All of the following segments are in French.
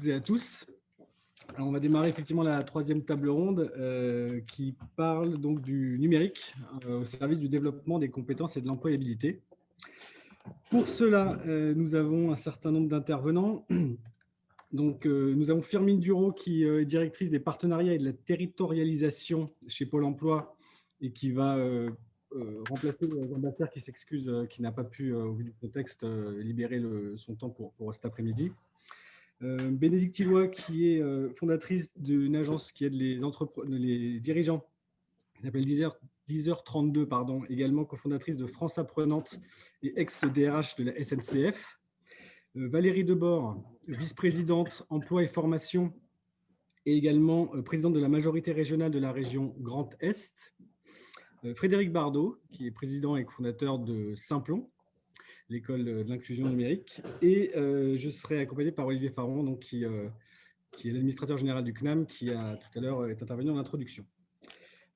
toutes et à tous. Alors, on va démarrer effectivement la troisième table ronde qui parle donc du numérique au service du développement des compétences et de l'employabilité. Pour cela, nous avons un certain nombre d'intervenants. Donc, nous avons Firmine Duro qui est directrice des partenariats et de la territorialisation chez Pôle emploi et qui va remplacer Jean Basser qui s'excuse, qui n'a pas pu, au vu du contexte, libérer son temps pour cet après-midi. Bénédicte Tilloy, qui est fondatrice d'une agence qui aide les dirigeants, qui s'appelle 10h32, pardon, également cofondatrice de France Apprenante et ex-DRH de la SNCF. Valérie Debord, vice-présidente emploi et formation et également présidente de la majorité régionale de la région Grand Est. Frédéric Bardot, qui est président et fondateur de Simplon, l'école de l'inclusion numérique. Et je serai accompagné par Olivier Faron, donc, qui est l'administrateur général du CNAM, qui a tout à l'heure est intervenu en introduction.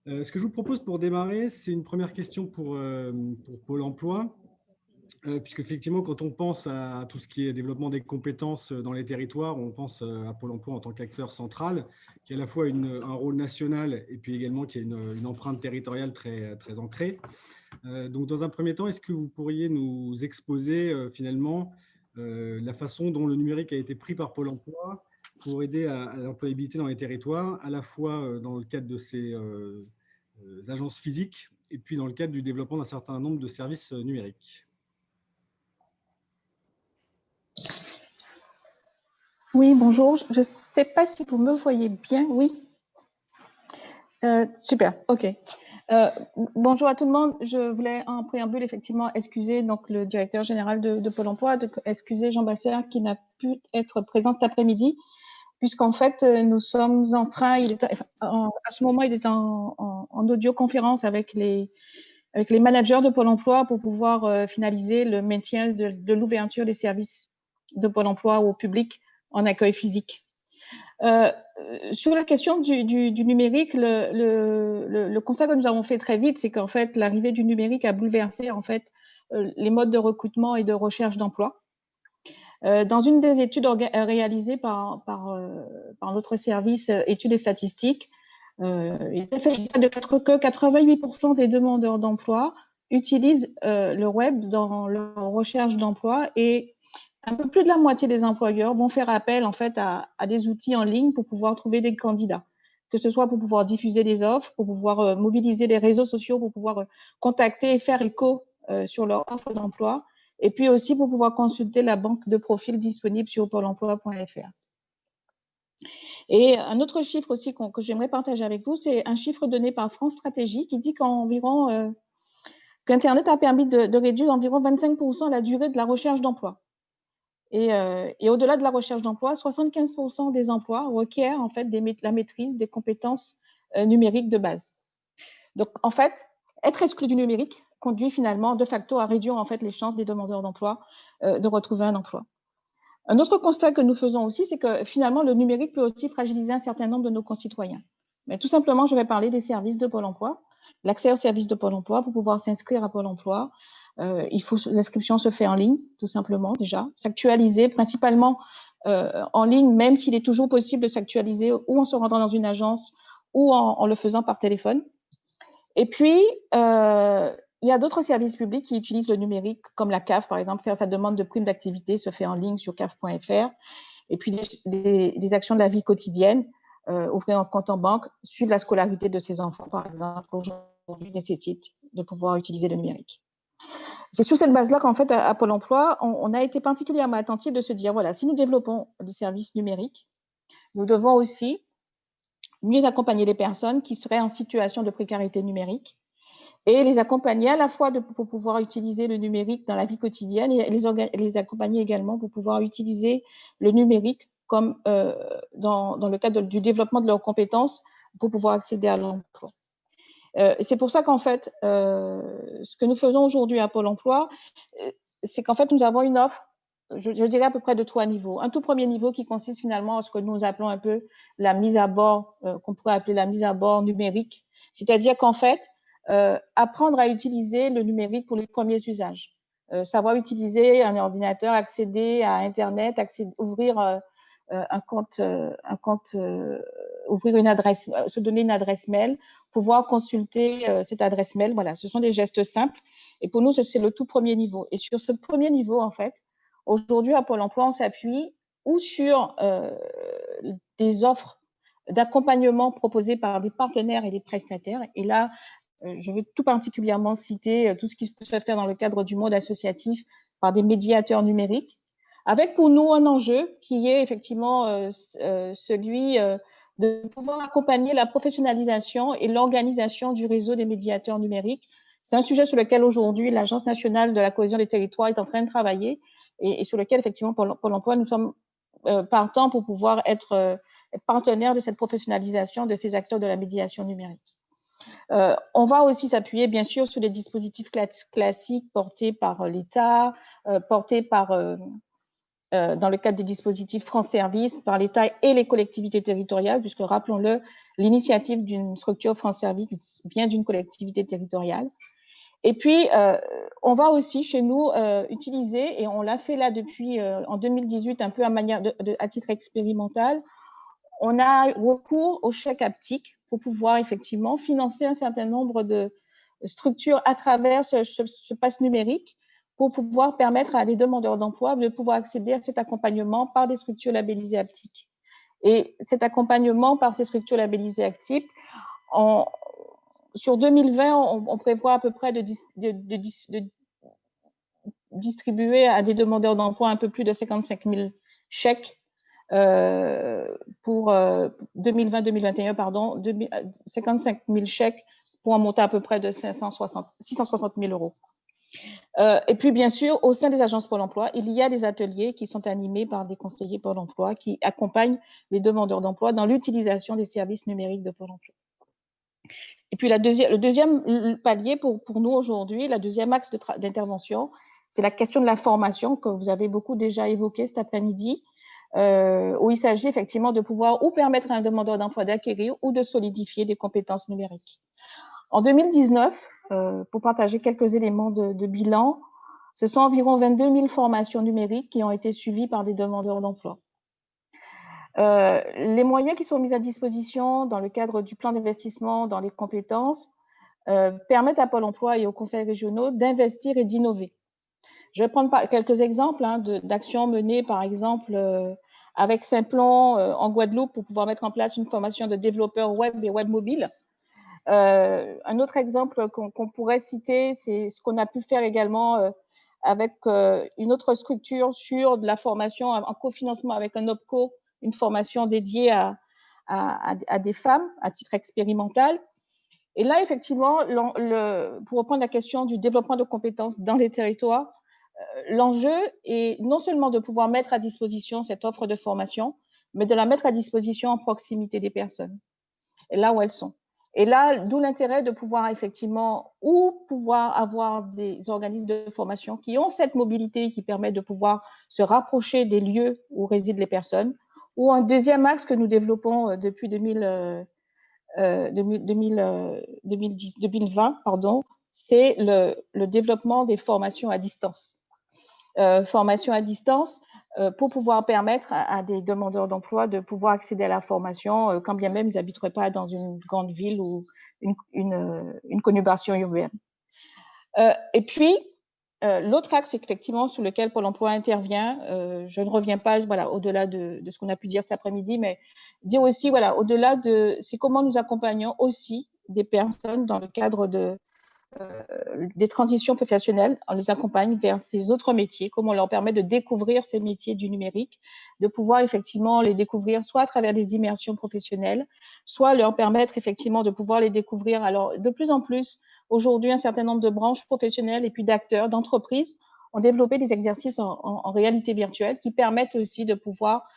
Ce que je vous propose pour démarrer, c'est une première question pour Pôle emploi, puisque effectivement, quand on pense à tout ce qui est développement des compétences dans les territoires, on pense à Pôle emploi en tant qu'acteur central, qui a à la fois un rôle national et puis également qui a une empreinte territoriale très, très ancrée. Donc, dans un premier temps, est-ce que vous pourriez nous exposer finalement la façon dont le numérique a été pris par Pôle emploi pour aider à l'employabilité dans les territoires, à la fois dans le cadre de ces agences physiques et puis dans le cadre du développement d'un certain nombre de services numériques? Oui, bonjour. Je ne sais pas si vous me voyez bien. Oui. Super, ok. Bonjour à tout le monde. Je voulais en préambule effectivement excuser donc le directeur général de Pôle emploi, excuser Jean Basser qui n'a pu être présent cet après-midi, puisqu'en fait nous sommes en train, à ce moment il est en audioconférence avec les managers de Pôle emploi pour pouvoir finaliser le maintien de l'ouverture des services de Pôle emploi au public en accueil physique. Sur la question du numérique, le constat que nous avons fait très vite, c'est qu'en fait, l'arrivée du numérique a bouleversé en fait les modes de recrutement et de recherche d'emploi. Dans une des études réalisées par notre service études et statistiques, il a fait que 88% des demandeurs d'emploi utilisent le web dans leur recherche d'emploi et un peu plus de la moitié des employeurs vont faire appel en fait à des outils en ligne pour pouvoir trouver des candidats, que ce soit pour pouvoir diffuser des offres, pour pouvoir mobiliser les réseaux sociaux, pour pouvoir contacter et faire écho sur leur offre d'emploi, et puis aussi pour pouvoir consulter la banque de profils disponible sur pôle emploi.fr. Et un autre chiffre aussi que j'aimerais partager avec vous, c'est un chiffre donné par France Stratégie qui dit qu'Internet a permis de réduire d'environ 25% la durée de la recherche d'emploi. Et au-delà de la recherche d'emploi, 75% des emplois requièrent en fait la maîtrise des compétences numériques de base. Donc, en fait, être exclu du numérique conduit finalement de facto à réduire en fait les chances des demandeurs d'emploi de retrouver un emploi. Un autre constat que nous faisons aussi, c'est que finalement, le numérique peut aussi fragiliser un certain nombre de nos concitoyens. Mais tout simplement, je vais parler des services de Pôle emploi, l'accès aux services de Pôle emploi pour pouvoir s'inscrire à Pôle emploi. L'inscription se fait en ligne, tout simplement déjà, s'actualiser principalement en ligne, même s'il est toujours possible de s'actualiser ou en se rendant dans une agence ou en le faisant par téléphone. Et puis, il y a d'autres services publics qui utilisent le numérique, comme la CAF, par exemple, faire sa demande de prime d'activité se fait en ligne sur caf.fr. Et puis, des actions de la vie quotidienne, ouvrir un compte en banque, suivre la scolarité de ses enfants, par exemple, aujourd'hui nécessite de pouvoir utiliser le numérique. C'est sur cette base-là qu'en fait, à Pôle emploi, on a été particulièrement attentif de se dire, voilà, si nous développons des services numériques, nous devons aussi mieux accompagner les personnes qui seraient en situation de précarité numérique et les accompagner à la fois pour pouvoir utiliser le numérique dans la vie quotidienne et les accompagner également pour pouvoir utiliser le numérique comme dans le cadre du développement de leurs compétences pour pouvoir accéder à l'emploi. C'est pour ça qu'en fait, ce que nous faisons aujourd'hui à Pôle emploi, c'est qu'en fait, nous avons une offre, je dirais à peu près de 3 niveaux. Un tout premier niveau qui consiste finalement à ce que nous appelons un peu la mise à bord, qu'on pourrait appeler la mise à bord numérique. C'est-à-dire qu'en fait, apprendre à utiliser le numérique pour les premiers usages. Savoir utiliser un ordinateur, accéder à Internet, ouvrir ouvrir une adresse, se donner une adresse mail, pouvoir consulter cette adresse mail. Voilà, ce sont des gestes simples. Et pour nous, c'est le tout premier niveau. Et sur ce premier niveau, en fait, aujourd'hui, à Pôle emploi, on s'appuie ou sur des offres d'accompagnement proposées par des partenaires et des prestataires. Et là, je veux tout particulièrement citer tout ce qui peut se faire dans le cadre du monde associatif par des médiateurs numériques, avec pour nous un enjeu qui est effectivement celui de pouvoir accompagner la professionnalisation et l'organisation du réseau des médiateurs numériques. C'est un sujet sur lequel aujourd'hui l'Agence nationale de la cohésion des territoires est en train de travailler et sur lequel effectivement Pôle emploi, nous sommes partants pour pouvoir être partenaires de cette professionnalisation de ces acteurs de la médiation numérique. On va aussi s'appuyer bien sûr sur les dispositifs classiques portés par l'État, portés par dans le cadre du dispositif France Service par l'État et les collectivités territoriales, puisque rappelons-le, l'initiative d'une structure France Service vient d'une collectivité territoriale. Et puis, on va aussi chez nous utiliser, et on l'a fait là depuis en 2018, un peu à titre expérimental, on a recours au chèque haptique pour pouvoir effectivement financer un certain nombre de structures à travers ce pass numérique, pour pouvoir permettre à des demandeurs d'emploi de pouvoir accéder à cet accompagnement par des structures labellisées haptiques. Et cet accompagnement par ces structures labellisées haptiques, sur 2020, on prévoit à peu près de distribuer à des demandeurs d'emploi un peu plus de 55 000 chèques pour 2020-2021, pardon, 55 000 chèques pour un montant à peu près de 660 000 euros. Et puis, bien sûr, au sein des agences Pôle emploi, il y a des ateliers qui sont animés par des conseillers Pôle emploi qui accompagnent les demandeurs d'emploi dans l'utilisation des services numériques de Pôle emploi. Et puis, le deuxième palier pour nous aujourd'hui, le deuxième axe d'intervention, c'est la question de la formation que vous avez beaucoup déjà évoqué cet après-midi, où il s'agit effectivement de pouvoir ou permettre à un demandeur d'emploi d'acquérir ou de solidifier des compétences numériques. En 2019, pour partager quelques éléments de bilan, ce sont environ 22 000 formations numériques qui ont été suivies par des demandeurs d'emploi. Les moyens qui sont mis à disposition dans le cadre du plan d'investissement dans les compétences permettent à Pôle emploi et aux conseils régionaux d'investir et d'innover. Je vais prendre quelques exemples d'actions menées, par exemple, avec Simplon en Guadeloupe pour pouvoir mettre en place une formation de développeurs web et web mobile. Un autre exemple qu'on pourrait citer, c'est ce qu'on a pu faire également avec une autre structure sur de la formation en cofinancement avec un OPCO, une formation dédiée à des femmes à titre expérimental. Et là, effectivement, pour reprendre la question du développement de compétences dans les territoires, l'enjeu est non seulement de pouvoir mettre à disposition cette offre de formation, mais de la mettre à disposition en proximité des personnes, là où elles sont. Et là, d'où l'intérêt de pouvoir effectivement avoir des organismes de formation qui ont cette mobilité qui permet de pouvoir se rapprocher des lieux où résident les personnes. Ou un deuxième axe que nous développons depuis 2020, c'est le développement des formations à distance. Formation à distance pour pouvoir permettre à des demandeurs d'emploi de pouvoir accéder à la formation quand bien même ils n'habiteraient pas dans une grande ville ou une conurbation urbaine. Et puis, l'autre axe, effectivement, sur lequel Pôle emploi intervient, je ne reviens pas au-delà de ce qu'on a pu dire cet après-midi, mais dire aussi, au-delà c'est comment nous accompagnons aussi des personnes dans le cadre des transitions professionnelles, on les accompagne vers ces autres métiers, comment on leur permet de découvrir ces métiers du numérique, de pouvoir effectivement les découvrir soit à travers des immersions professionnelles, soit leur permettre effectivement de pouvoir les découvrir. Alors, de plus en plus, aujourd'hui, un certain nombre de branches professionnelles et puis d'acteurs, d'entreprises ont développé des exercices en réalité virtuelle qui permettent aussi de pouvoir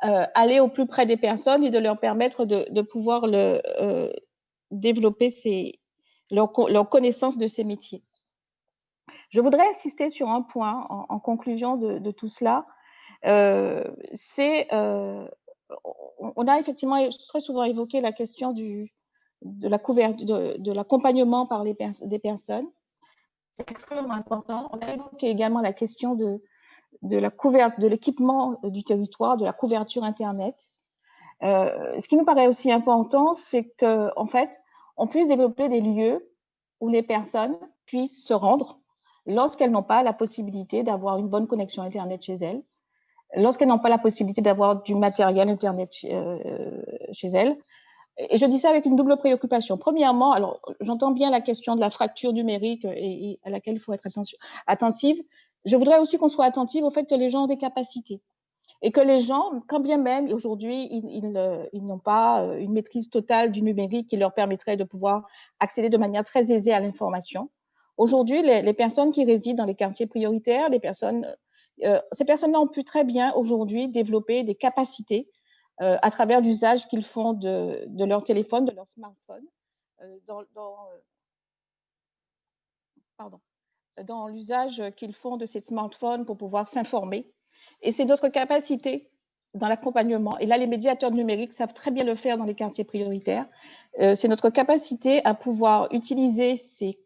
aller au plus près des personnes et de leur permettre de pouvoir développer leur connaissance de ces métiers. Je voudrais insister sur un point en conclusion de tout cela. On a effectivement très souvent évoqué la question de l'accompagnement par des personnes. C'est extrêmement important. On a évoqué également la question de l'équipement du territoire, de la couverture Internet. Ce qui nous paraît aussi important, c'est qu'en fait, on puisse développer des lieux où les personnes puissent se rendre lorsqu'elles n'ont pas la possibilité d'avoir une bonne connexion Internet chez elles, lorsqu'elles n'ont pas la possibilité d'avoir du matériel Internet chez elles. Et je dis ça avec une double préoccupation. Premièrement, alors j'entends bien la question de la fracture numérique et à laquelle il faut être attentive. Je voudrais aussi qu'on soit attentif au fait que les gens ont des capacités et que les gens, quand bien même aujourd'hui ils n'ont pas une maîtrise totale du numérique qui leur permettrait de pouvoir accéder de manière très aisée à l'information. Aujourd'hui, les personnes qui résident dans les quartiers prioritaires, ces personnes-là ont pu très bien aujourd'hui développer des capacités à travers l'usage qu'ils font de leur téléphone, de leur smartphone, dans l'usage qu'ils font de ces smartphones pour pouvoir s'informer. Et c'est notre capacité dans l'accompagnement. Et là, les médiateurs numériques savent très bien le faire dans les quartiers prioritaires. C'est notre capacité à pouvoir utiliser ces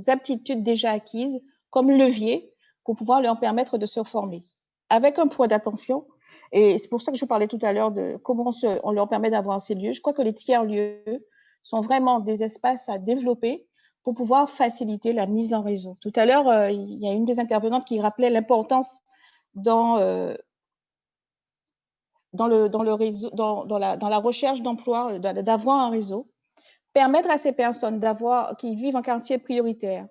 aptitudes déjà acquises comme levier pour pouvoir leur permettre de se former. Avec un point d'attention, et c'est pour ça que je parlais tout à l'heure de comment on leur permet d'avoir ces lieux. Je crois que les tiers-lieux sont vraiment des espaces à développer pour pouvoir faciliter la mise en réseau. Tout à l'heure, il y a une des intervenantes qui rappelait l'importance dans la recherche d'emploi, d'avoir un réseau, permettre à ces personnes qui vivent en quartier prioritaire,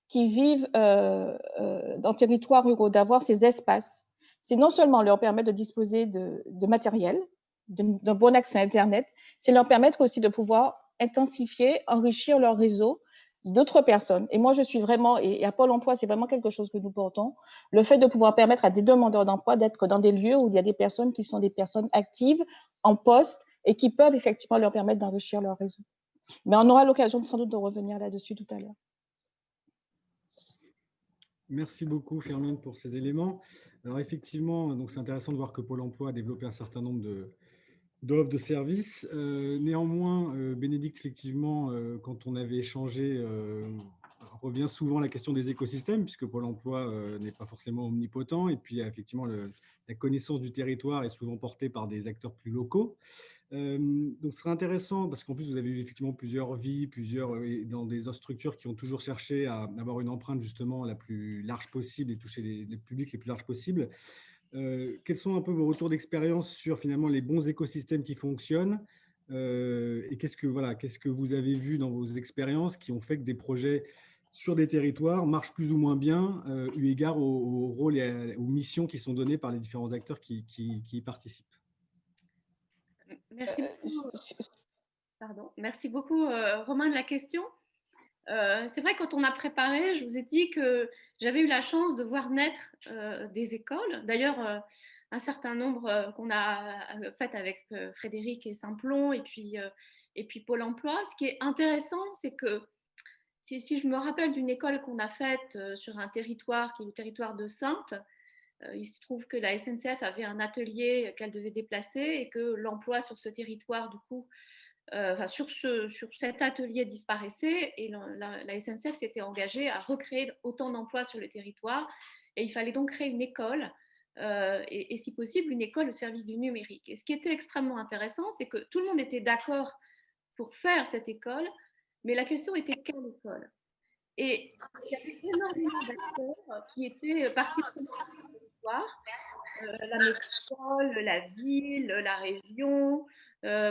qui vivent dans territoires ruraux, d'avoir ces espaces. C'est non seulement leur permettre de disposer de matériel, d'un bon accès à Internet, c'est leur permettre aussi de pouvoir intensifier, enrichir leur réseau d'autres personnes. Et moi, je suis vraiment, et à Pôle emploi, c'est vraiment quelque chose que nous portons, le fait de pouvoir permettre à des demandeurs d'emploi d'être dans des lieux où il y a des personnes qui sont des personnes actives, en poste, et qui peuvent effectivement leur permettre d'enrichir leur réseau. Mais on aura l'occasion sans doute de revenir là-dessus tout à l'heure. Merci beaucoup, Fermine, pour ces éléments. Alors effectivement, donc c'est intéressant de voir que Pôle emploi a développé un certain nombre d'offres de services. Néanmoins, Bénédicte, effectivement, quand on avait échangé, revient souvent la question des écosystèmes, puisque Pôle emploi n'est pas forcément omnipotent. Et puis, effectivement, la connaissance du territoire est souvent portée par des acteurs plus locaux. Donc, ce serait intéressant, parce qu'en plus, vous avez eu effectivement plusieurs vies, dans des structures qui ont toujours cherché à avoir une empreinte justement la plus large possible et toucher les publics les plus larges possibles. Quels sont un peu vos retours d'expérience sur finalement les bons écosystèmes qui fonctionnent et qu'est-ce que vous avez vu dans vos expériences qui ont fait que des projets sur des territoires marchent plus ou moins bien eu égard au rôle et aux missions qui sont données par les différents acteurs qui y participent? Merci beaucoup. Pardon. Merci beaucoup, Romain, de la question. C'est vrai, quand on a préparé, je vous ai dit que j'avais eu la chance de voir naître des écoles. D'ailleurs, un certain nombre qu'on a faites avec Frédéric et Simplon et puis Pôle emploi. Ce qui est intéressant, c'est que si je me rappelle d'une école qu'on a faite sur un territoire qui est le territoire de Saintes, il se trouve que la SNCF avait un atelier qu'elle devait déplacer et que l'emploi sur ce territoire, du coup, sur cet atelier disparaissait et la SNCF s'était engagée à recréer autant d'emplois sur le territoire et il fallait donc créer une école et si possible une école au service du numérique. Et ce qui était extrêmement intéressant, c'est que tout le monde était d'accord pour faire cette école, mais la question était quelle école? Et il y avait énormément d'acteurs qui étaient partie prenante du territoire, la métropole, la ville, la région,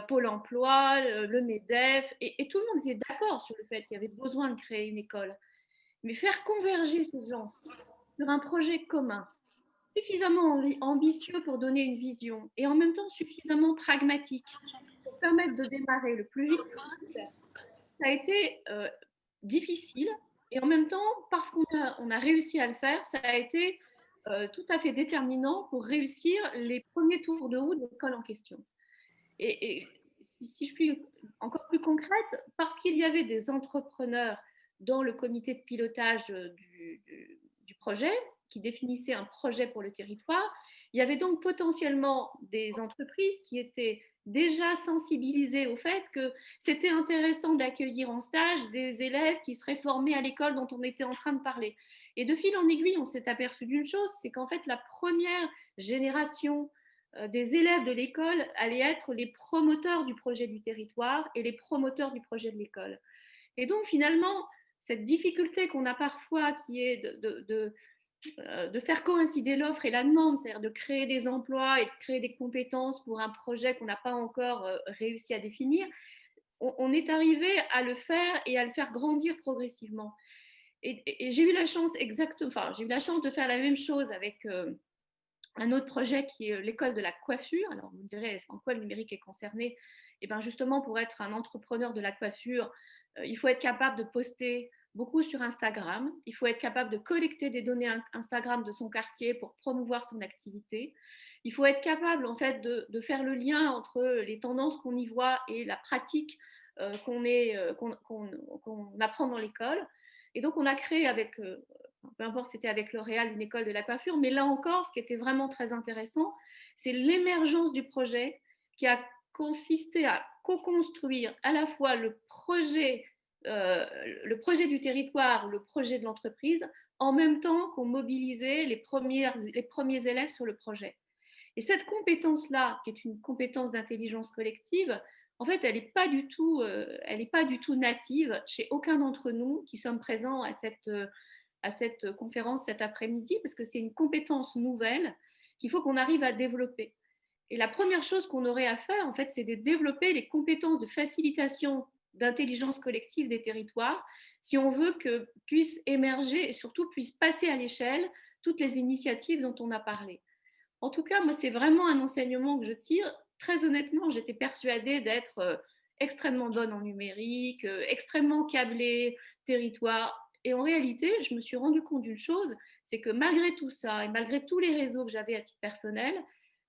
Pôle emploi, le MEDEF, et tout le monde était d'accord sur le fait qu'il y avait besoin de créer une école. Mais faire converger ces gens sur un projet commun, suffisamment ambitieux pour donner une vision, et en même temps suffisamment pragmatique pour permettre de démarrer le plus vite possible, ça a été difficile, et en même temps, parce qu'on a réussi à le faire, ça a été tout à fait déterminant pour réussir les premiers tours de route de l'école en question. Et si je suis encore plus concrète, parce qu'il y avait des entrepreneurs dans le comité de pilotage du projet, qui définissaient un projet pour le territoire, il y avait donc potentiellement des entreprises qui étaient déjà sensibilisées au fait que c'était intéressant d'accueillir en stage des élèves qui seraient formés à l'école dont on était en train de parler. Et de fil en aiguille, on s'est aperçu d'une chose, c'est qu'en fait, la première génération des élèves de l'école allaient être les promoteurs du projet du territoire et les promoteurs du projet de l'école. Et donc, finalement, cette difficulté qu'on a parfois, qui est de faire coïncider l'offre et la demande, c'est-à-dire de créer des emplois et de créer des compétences pour un projet qu'on n'a pas encore réussi à définir, on est arrivé à le faire et à le faire grandir progressivement. Et j'ai eu la chance j'ai eu la chance de faire la même chose avec un autre projet qui est l'école de la coiffure. Alors vous me direz, en quoi le numérique est concerné? Et bien justement, pour être un entrepreneur de la coiffure, il faut être capable de poster beaucoup sur Instagram. Il faut être capable de collecter des données Instagram de son quartier pour promouvoir son activité. Il faut être capable en fait de faire le lien entre les tendances qu'on y voit et la pratique qu'on apprend dans l'école. Et donc on a créé avec, peu importe c'était avec L'Oréal, une école de la coiffure, mais là encore, ce qui était vraiment très intéressant, c'est l'émergence du projet qui a consisté à co-construire à la fois le projet du territoire, le projet de l'entreprise, en même temps qu'on mobilisait les premiers élèves sur le projet. Et cette compétence-là, qui est une compétence d'intelligence collective, en fait, elle n'est pas du tout native chez aucun d'entre nous qui sommes présents à cette conférence cet après-midi, parce que c'est une compétence nouvelle qu'il faut qu'on arrive à développer. Et la première chose qu'on aurait à faire, en fait, c'est de développer les compétences de facilitation d'intelligence collective des territoires, si on veut que puissent émerger et surtout puissent passer à l'échelle toutes les initiatives dont on a parlé. En tout cas, moi, c'est vraiment un enseignement que je tire. Très honnêtement, j'étais persuadée d'être extrêmement bonne en numérique, extrêmement câblée, territoire. Et en réalité, je me suis rendu compte d'une chose, c'est que malgré tout ça et malgré tous les réseaux que j'avais à titre personnel,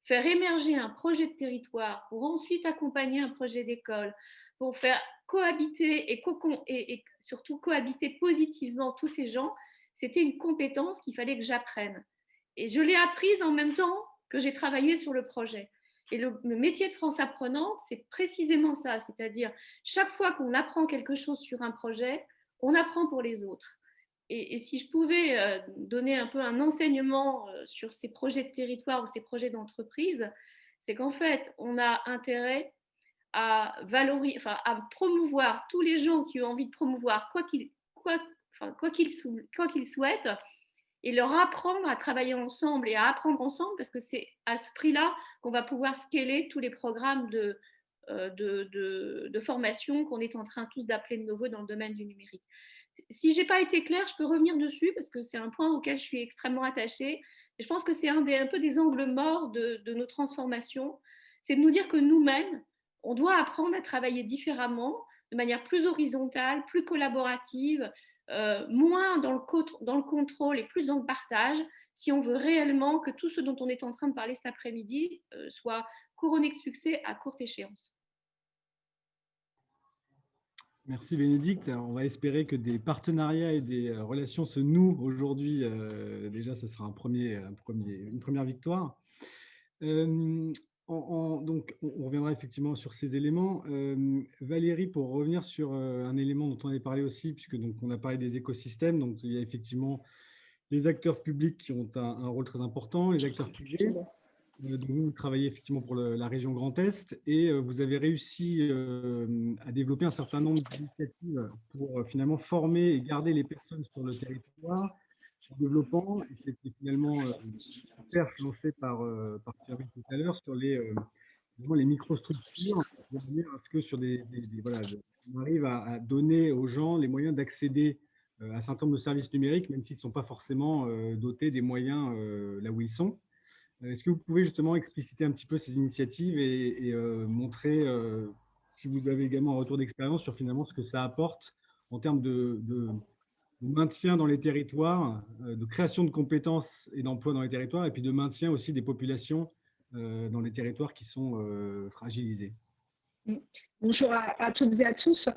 faire émerger un projet de territoire pour ensuite accompagner un projet d'école, pour faire cohabiter et surtout cohabiter positivement tous ces gens, c'était une compétence qu'il fallait que j'apprenne. Et je l'ai apprise en même temps que j'ai travaillé sur le projet. Et le métier de France apprenante, c'est précisément ça, c'est-à-dire chaque fois qu'on apprend quelque chose sur un projet, on apprend pour les autres. Et si je pouvais donner un peu un enseignement sur ces projets de territoire ou ces projets d'entreprise, c'est qu'en fait, on a intérêt à valoriser, enfin, à promouvoir tous les gens qui ont envie de promouvoir quoi qu'ils souhaitent, et leur apprendre à travailler ensemble et à apprendre ensemble, parce que c'est à ce prix-là qu'on va pouvoir scaler tous les programmes de formation qu'on est en train tous d'appeler de nouveau dans le domaine du numérique. Si je n'ai pas été claire, je peux revenir dessus, parce que c'est un point auquel je suis extrêmement attachée. Et je pense que c'est un peu des angles morts de nos transformations. C'est de nous dire que nous-mêmes, on doit apprendre à travailler différemment, de manière plus horizontale, plus collaborative, moins dans le contrôle et plus dans le partage, si on veut réellement que tout ce dont on est en train de parler cet après-midi soit couronné de succès à courte échéance. Merci Bénédicte. Alors, on va espérer que des partenariats et des relations se nouent aujourd'hui. Déjà, ce sera une première victoire. Donc, on reviendra effectivement sur ces éléments. Valérie, pour revenir sur un élément dont on avait parlé aussi, puisque donc, on a parlé des écosystèmes, donc il y a effectivement les acteurs publics qui ont un rôle très important, les acteurs privés. Donc vous travaillez effectivement pour la région Grand Est et vous avez réussi à développer un certain nombre d'initiatives pour finalement former et garder les personnes sur le territoire, en développant, et c'était finalement une perche lancée par Thierry tout à l'heure sur les microstructures, de manière à ce que sur voilà, on arrive à donner aux gens les moyens d'accéder à un certain nombre de services numériques, même s'ils ne sont pas forcément dotés des moyens là où ils sont. Est-ce que vous pouvez justement expliciter un petit peu ces initiatives et montrer si vous avez également un retour d'expérience sur finalement ce que ça apporte en termes de maintien dans les territoires, de création de compétences et d'emplois dans les territoires, et puis de maintien aussi des populations dans les territoires qui sont fragilisés? Bonjour à toutes et à tous.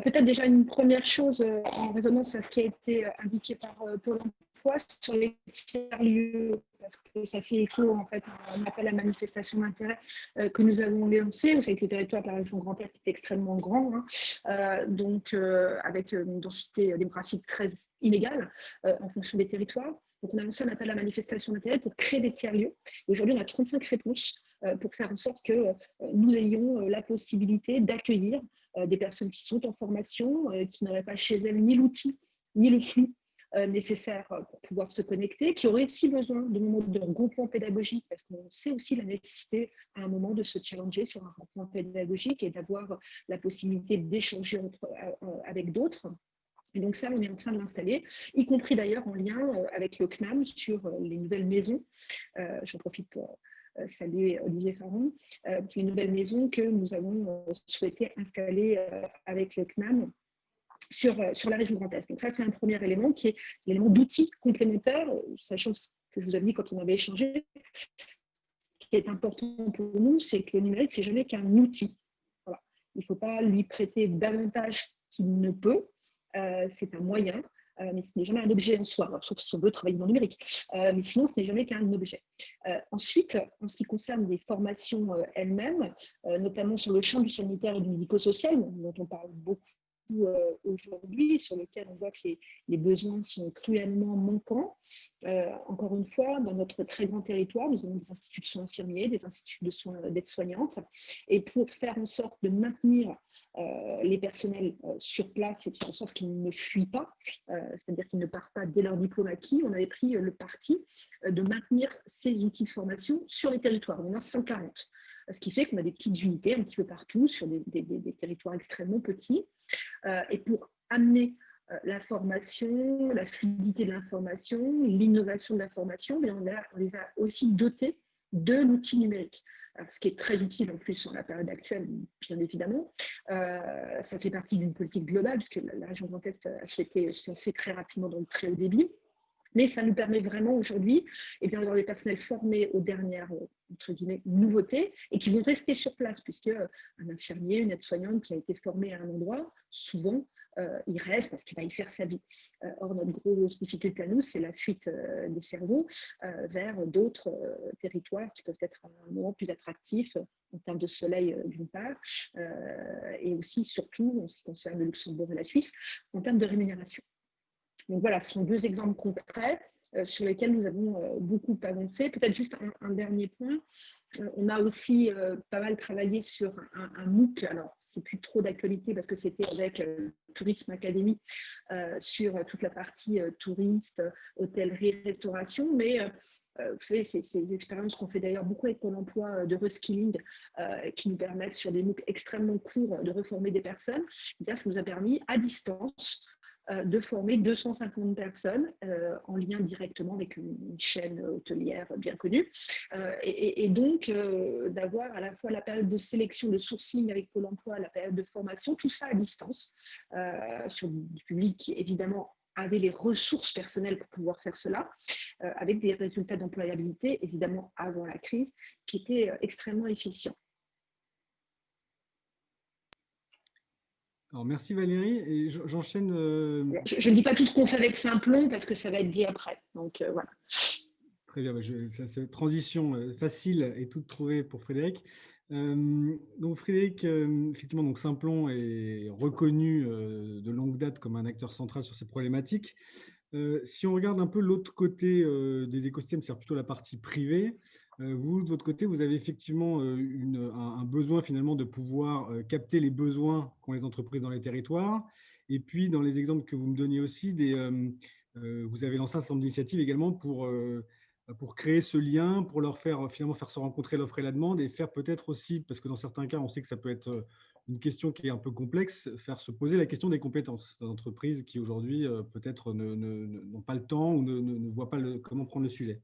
Peut-être déjà une première chose en résonance à ce qui a été indiqué par Pôle d'emploi sur les tiers-lieux, parce que ça fait écho en fait à un appel à manifestation d'intérêt que nous avons lancé. Vous savez que le territoire de la région Grand Est est extrêmement grand, hein, donc avec une densité démographique très inégale en fonction des territoires. Donc, on a lancé un appel à manifestation d'intérêt pour créer des tiers-lieux. Aujourd'hui, on a 35 réponses pour faire en sorte que nous ayons la possibilité d'accueillir des personnes qui sont en formation, qui n'auraient pas chez elles ni l'outil, ni le flux nécessaire pour pouvoir se connecter, qui auraient aussi besoin de moments de regroupement pédagogique, parce qu'on sait aussi la nécessité à un moment de se challenger sur un regroupement pédagogique et d'avoir la possibilité d'échanger avec d'autres. Et donc ça, on est en train de l'installer, y compris d'ailleurs en lien avec le CNAM sur les nouvelles maisons. J'en profite pour saluer Olivier Faron, les nouvelles maisons que nous avons souhaité installer avec le CNAM sur la région Grand Est. Donc ça, c'est un premier élément qui est l'élément d'outils complémentaires, sachant que je vous avais dit quand on avait échangé, ce qui est important pour nous, c'est que le numérique, c'est jamais qu'un outil. Voilà. Il ne faut pas lui prêter davantage qu'il ne peut. C'est un moyen, mais ce n'est jamais un objet en soi, sauf si on veut travailler dans le numérique. Mais sinon, ce n'est jamais qu'un objet. Ensuite, en ce qui concerne les formations elles-mêmes, notamment sur le champ du sanitaire et du médico-social, dont on parle beaucoup aujourd'hui, sur lequel on voit que les besoins sont cruellement manquants. Encore une fois, dans notre très grand territoire, nous avons des instituts de soins infirmiers, des instituts de soins d'aides-soignantes, et pour faire en sorte de maintenir les personnels sur place et de faire en sorte qu'ils ne fuient pas, c'est-à-dire qu'ils ne partent pas dès leur diplôme acquis, on avait pris le parti de maintenir ces outils de formation sur les territoires. On en a 140. Ce qui fait qu'on a des petites unités un petit peu partout sur des territoires extrêmement petits. Et pour amener la formation, la fluidité de l'information, l'innovation de l'information, on les a aussi dotés de l'outil numérique. Alors, ce qui est très utile en plus dans la période actuelle, bien évidemment. Ça fait partie d'une politique globale, puisque la région Grand Est a souhaité se lancer très rapidement dans le très haut débit. Mais ça nous permet vraiment aujourd'hui d'avoir des personnels formés aux dernières entre guillemets, nouveautés et qui vont rester sur place, puisque un infirmier, une aide-soignante qui a été formée à un endroit, souvent, il reste parce qu'il va y faire sa vie. Or, notre grosse difficulté à nous, c'est la fuite des cerveaux vers d'autres territoires qui peuvent être à un moment plus attractifs en termes de soleil d'une part, et aussi, surtout, en ce qui concerne le Luxembourg et la Suisse, en termes de rémunération. Donc voilà, ce sont deux exemples concrets sur lesquels nous avons beaucoup avancé. Peut-être juste un dernier point. On a aussi pas mal travaillé sur un MOOC. Alors, c'est plus trop d'actualité parce que c'était avec Tourisme Academy sur toute la partie touriste, hôtellerie, restauration. Mais vous savez, ces expériences qu'on fait d'ailleurs beaucoup avec Pôle emploi de reskilling qui nous permettent sur des MOOC extrêmement courts de reformer des personnes. Bien, ça nous a permis à distance de former 250 personnes en lien directement avec une chaîne hôtelière bien connue et donc d'avoir à la fois la période de sélection, de sourcing avec Pôle emploi, la période de formation, tout ça à distance sur du public qui évidemment avait les ressources personnelles pour pouvoir faire cela, avec des résultats d'employabilité évidemment avant la crise qui étaient extrêmement efficients. Alors, merci Valérie. Et j'enchaîne. Je ne dis pas tout ce qu'on fait avec Simplon parce que ça va être dit après. Donc voilà. Très bien. Cette transition facile et toute trouvée pour Frédéric. Donc Frédéric, effectivement, donc Simplon est reconnu de longue date comme un acteur central sur ces problématiques. Si on regarde un peu l'autre côté des écosystèmes, c'est plutôt la partie privée. Vous, de votre côté, vous avez effectivement un besoin finalement de pouvoir capter les besoins qu'ont les entreprises dans les territoires. Et puis, dans les exemples que vous me donniez aussi, vous avez lancé un certain nombre d'initiatives également pour créer ce lien, pour leur faire finalement faire se rencontrer l'offre et la demande et faire peut-être aussi, parce que dans certains cas, on sait que ça peut être une question qui est un peu complexe, faire se poser la question des compétences dans l'entreprise qui aujourd'hui peut-être n'ont pas le temps ou ne voient pas comment prendre le sujet.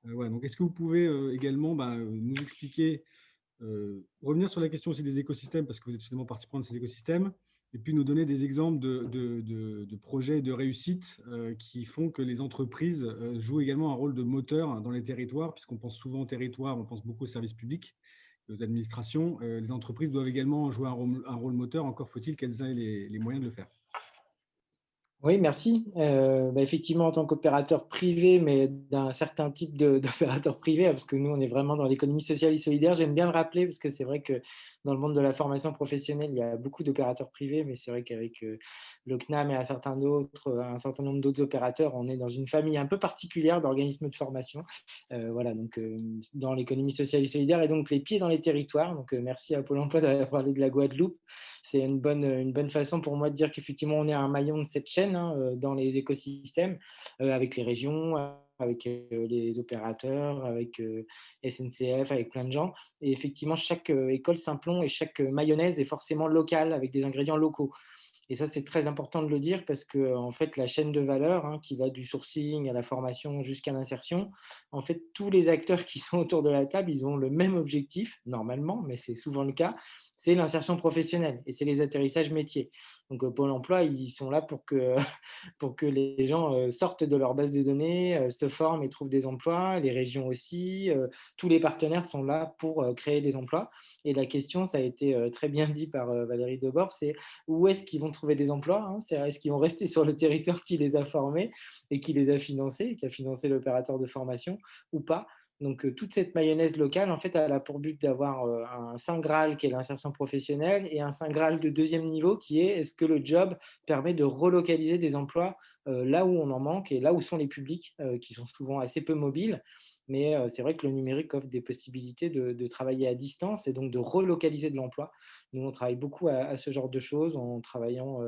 Voilà, donc est-ce que vous pouvez également nous expliquer, revenir sur la question aussi des écosystèmes, parce que vous êtes finalement partie prendre ces écosystèmes, et puis nous donner des exemples de projets de réussite qui font que les entreprises jouent également un rôle de moteur dans les territoires, puisqu'on pense souvent aux territoires, on pense beaucoup aux services publics, aux administrations. Les entreprises doivent également jouer un rôle moteur, encore faut-il qu'elles aient les moyens de le faire. Oui, merci. Effectivement, en tant qu'opérateur privé, mais d'un certain type d'opérateur privé, parce que nous, on est vraiment dans l'économie sociale et solidaire. J'aime bien le rappeler parce que c'est vrai que dans le monde de la formation professionnelle, il y a beaucoup d'opérateurs privés, mais c'est vrai qu'avec le CNAM et un certain nombre d'autres opérateurs, on est dans une famille un peu particulière d'organismes de formation. Voilà, donc dans l'économie sociale et solidaire, et donc les pieds dans les territoires. Donc merci à Pôle emploi d'avoir parlé de la Guadeloupe. C'est une bonne façon pour moi de dire qu'effectivement, on est un maillon de cette chaîne, hein, dans les écosystèmes, avec les régions, avec les opérateurs, avec SNCF, avec plein de gens. Et effectivement, chaque école Simplon et chaque mayonnaise est forcément locale, avec des ingrédients locaux. Et ça, c'est très important de le dire parce que, en fait, la chaîne de valeur, hein, qui va du sourcing à la formation jusqu'à l'insertion, en fait, tous les acteurs qui sont autour de la table, ils ont le même objectif, normalement, mais c'est souvent le cas, c'est l'insertion professionnelle et c'est les atterrissages métiers. Donc, Pôle emploi, ils sont là pour que, pour que les gens sortent de leur base de données, se forment et trouvent des emplois. Les régions aussi, tous les partenaires sont là pour créer des emplois. Et la question, ça a été très bien dit par Valérie Debord, c'est où est-ce qu'ils vont trouver des emplois, hein? Est-ce qu'ils vont rester sur le territoire qui les a formés et qui les a financés, qui a financé l'opérateur de formation ou pas? Donc, toute cette mayonnaise locale, en fait, elle a pour but d'avoir un saint graal qui est l'insertion professionnelle et un saint graal de deuxième niveau qui est est-ce que le job permet de relocaliser des emplois là où on en manque et là où sont les publics qui sont souvent assez peu mobiles. Mais c'est vrai que le numérique offre des possibilités de travailler à distance et donc de relocaliser de l'emploi. Nous, on travaille beaucoup à ce genre de choses en travaillant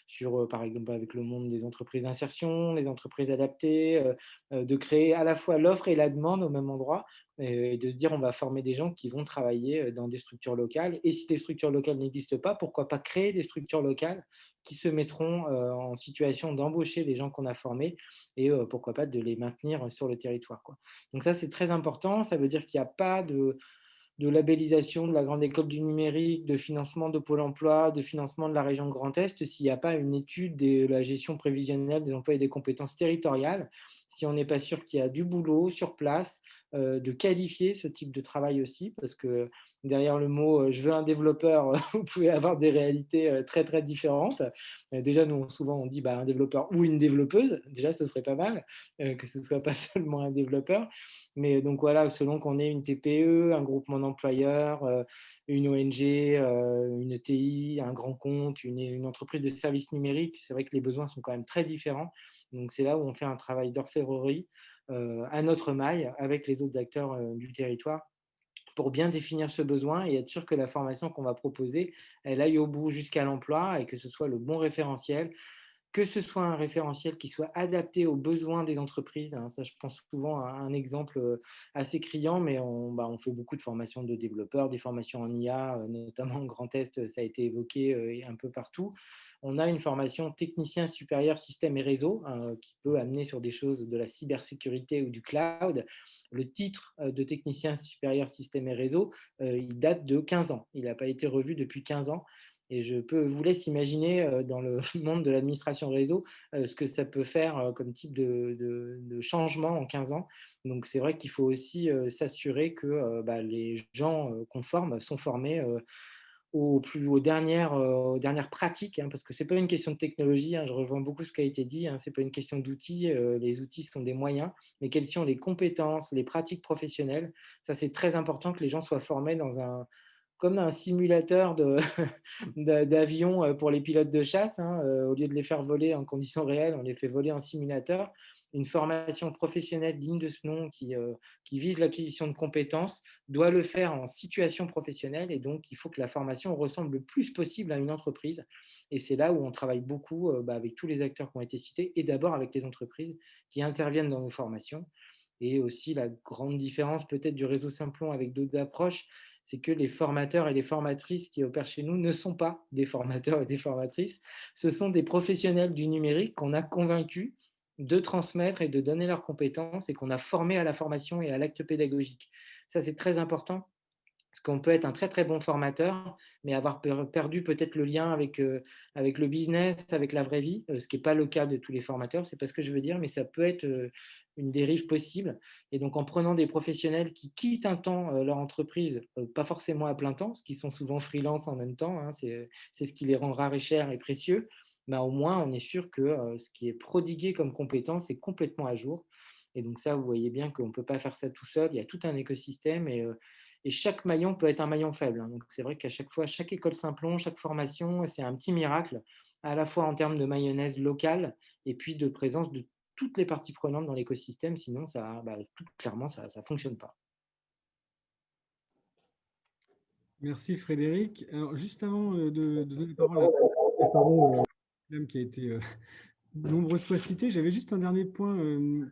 sur, par exemple, avec le monde des entreprises d'insertion, les entreprises adaptées, de créer à la fois l'offre et la demande au même endroit et de se dire on va former des gens qui vont travailler dans des structures locales. Et si les structures locales n'existent pas, pourquoi pas créer des structures locales qui se mettront en situation d'embaucher les gens qu'on a formés et pourquoi pas de les maintenir sur le territoire, quoi. Donc ça, c'est très important. Ça veut dire qu'il n'y a pas de labellisation de la grande école du numérique, de financement de Pôle emploi, de financement de la région Grand Est, s'il n'y a pas une étude de la gestion prévisionnelle des emplois et des compétences territoriales, si on n'est pas sûr qu'il y a du boulot sur place, de qualifier ce type de travail aussi, parce que derrière le mot je veux un développeur, vous pouvez avoir des réalités très très différentes. Déjà, nous, souvent, on dit un développeur ou une développeuse, déjà, ce serait pas mal, que ce ne soit pas seulement un développeur. Mais donc voilà, selon qu'on est une TPE, un groupement d'employeurs, une ONG, une ETI, un grand compte, une entreprise de services numériques, c'est vrai que les besoins sont quand même très différents. Donc c'est là où on fait un travail d'orfèvrerie à notre maille avec les autres acteurs du territoire pour bien définir ce besoin et être sûr que la formation qu'on va proposer, elle aille au bout jusqu'à l'emploi et que ce soit le bon référentiel, que ce soit un référentiel qui soit adapté aux besoins des entreprises, hein. Ça, je pense souvent à un exemple assez criant, mais on fait beaucoup de formations de développeurs, des formations en IA, notamment en Grand Est, ça a été évoqué et un peu partout. On a une formation technicien supérieur système et réseau qui peut amener sur des choses de la cybersécurité ou du cloud. Le titre de technicien supérieur système et réseau, il date de 15 ans. Il n'a pas été revu depuis 15 ans. Et je vous laisse imaginer dans le monde de l'administration réseau ce que ça peut faire comme type de changement en 15 ans. Donc, c'est vrai qu'il faut aussi s'assurer que les gens qu'on forme sont formés aux dernières pratiques, hein, parce que ce n'est pas une question de technologie, hein, je rejoins beaucoup ce qui a été dit, hein, ce n'est pas une question d'outils, les outils sont des moyens, mais quelles sont les compétences, les pratiques professionnelles. Ça, c'est très important que les gens soient formés comme un simulateur d'avion pour les pilotes de chasse, hein, au lieu de les faire voler en conditions réelles, on les fait voler en simulateur. Une formation professionnelle digne de ce nom qui vise l'acquisition de compétences doit le faire en situation professionnelle et donc il faut que la formation ressemble le plus possible à une entreprise. Et c'est là où on travaille beaucoup avec tous les acteurs qui ont été cités et d'abord avec les entreprises qui interviennent dans nos formations. Et aussi la grande différence peut-être du réseau Simplon avec d'autres approches, c'est que les formateurs et les formatrices qui opèrent chez nous ne sont pas des formateurs et des formatrices, ce sont des professionnels du numérique qu'on a convaincus de transmettre et de donner leurs compétences et qu'on a formés à la formation et à l'acte pédagogique. Ça, c'est très important parce qu'on peut être un très très bon formateur, mais avoir perdu peut-être le lien avec le business, avec la vraie vie, ce qui n'est pas le cas de tous les formateurs, c'est pas ce que je veux dire, mais ça peut être une dérive possible. Et donc en prenant des professionnels qui quittent un temps leur entreprise, pas forcément à plein temps, parce qu'ils sont souvent freelance en même temps, hein, c'est ce qui les rend rares et chers et précieux, bah, au moins on est sûr que ce qui est prodigué comme compétence est complètement à jour. Et donc ça, vous voyez bien qu'on ne peut pas faire ça tout seul. Il y a tout un écosystème et chaque maillon peut être un maillon faible, hein. Donc c'est vrai qu'à chaque fois, chaque école Simplon, chaque formation, c'est un petit miracle, à la fois en termes de mayonnaise locale et puis de présence de toutes les parties prenantes dans l'écosystème. Sinon, ça, bah, clairement, ça ne fonctionne pas. Merci Frédéric. Alors, juste avant de donner la parole à Madame qui a été nombreuses fois cité, j'avais juste un dernier point,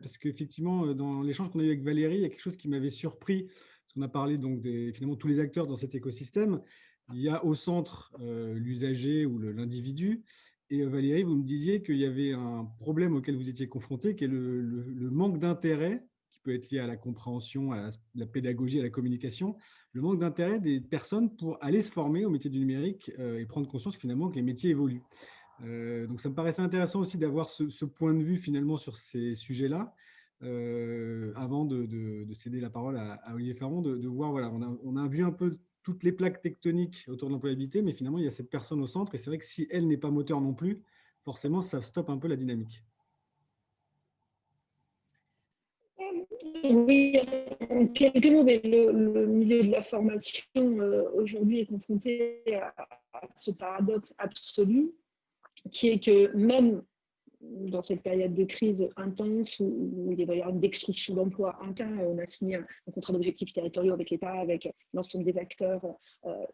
parce qu'effectivement, dans l'échange qu'on a eu avec Valérie, il y a quelque chose qui m'avait surpris, parce qu'on a parlé donc finalement tous les acteurs dans cet écosystème. Il y a au centre l'usager ou l'individu. Et Valérie, vous me disiez qu'il y avait un problème auquel vous étiez confronté, qui est le manque d'intérêt, qui peut être lié à la compréhension, à la pédagogie, à la communication, le manque d'intérêt des personnes pour aller se former au métier du numérique et prendre conscience finalement que les métiers évoluent. Donc ça me paraissait intéressant aussi d'avoir ce point de vue finalement sur ces sujets-là, avant de céder la parole à Olivier Farron, de voir, voilà, on a vu un peu toutes les plaques tectoniques autour de l'employabilité, mais finalement il y a cette personne au centre, et c'est vrai que si elle n'est pas moteur non plus, forcément ça stoppe un peu la dynamique. Oui, en quelques mots, mais le milieu de la formation aujourd'hui est confronté à ce paradoxe absolu, qui est que même dans cette période de crise intense où il va y avoir une destruction d'emplois interne, on a signé un contrat d'objectifs territoriaux avec l'État, avec l'ensemble des acteurs,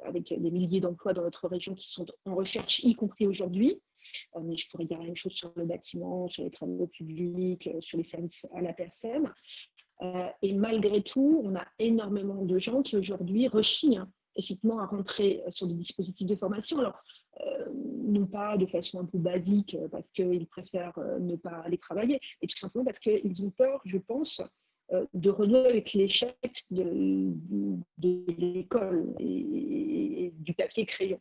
avec des milliers d'emplois dans notre région qui sont en recherche, y compris aujourd'hui. Mais je pourrais dire la même chose sur le bâtiment, sur les travaux publics, sur les services à la personne. Et malgré tout, on a énormément de gens qui aujourd'hui rechignent effectivement à rentrer sur des dispositifs de formation. Alors, non pas de façon un peu basique parce qu'ils préfèrent ne pas aller travailler, et tout simplement parce qu'ils ont peur, je pense, de renouer avec l'échec de l'école et du papier crayon.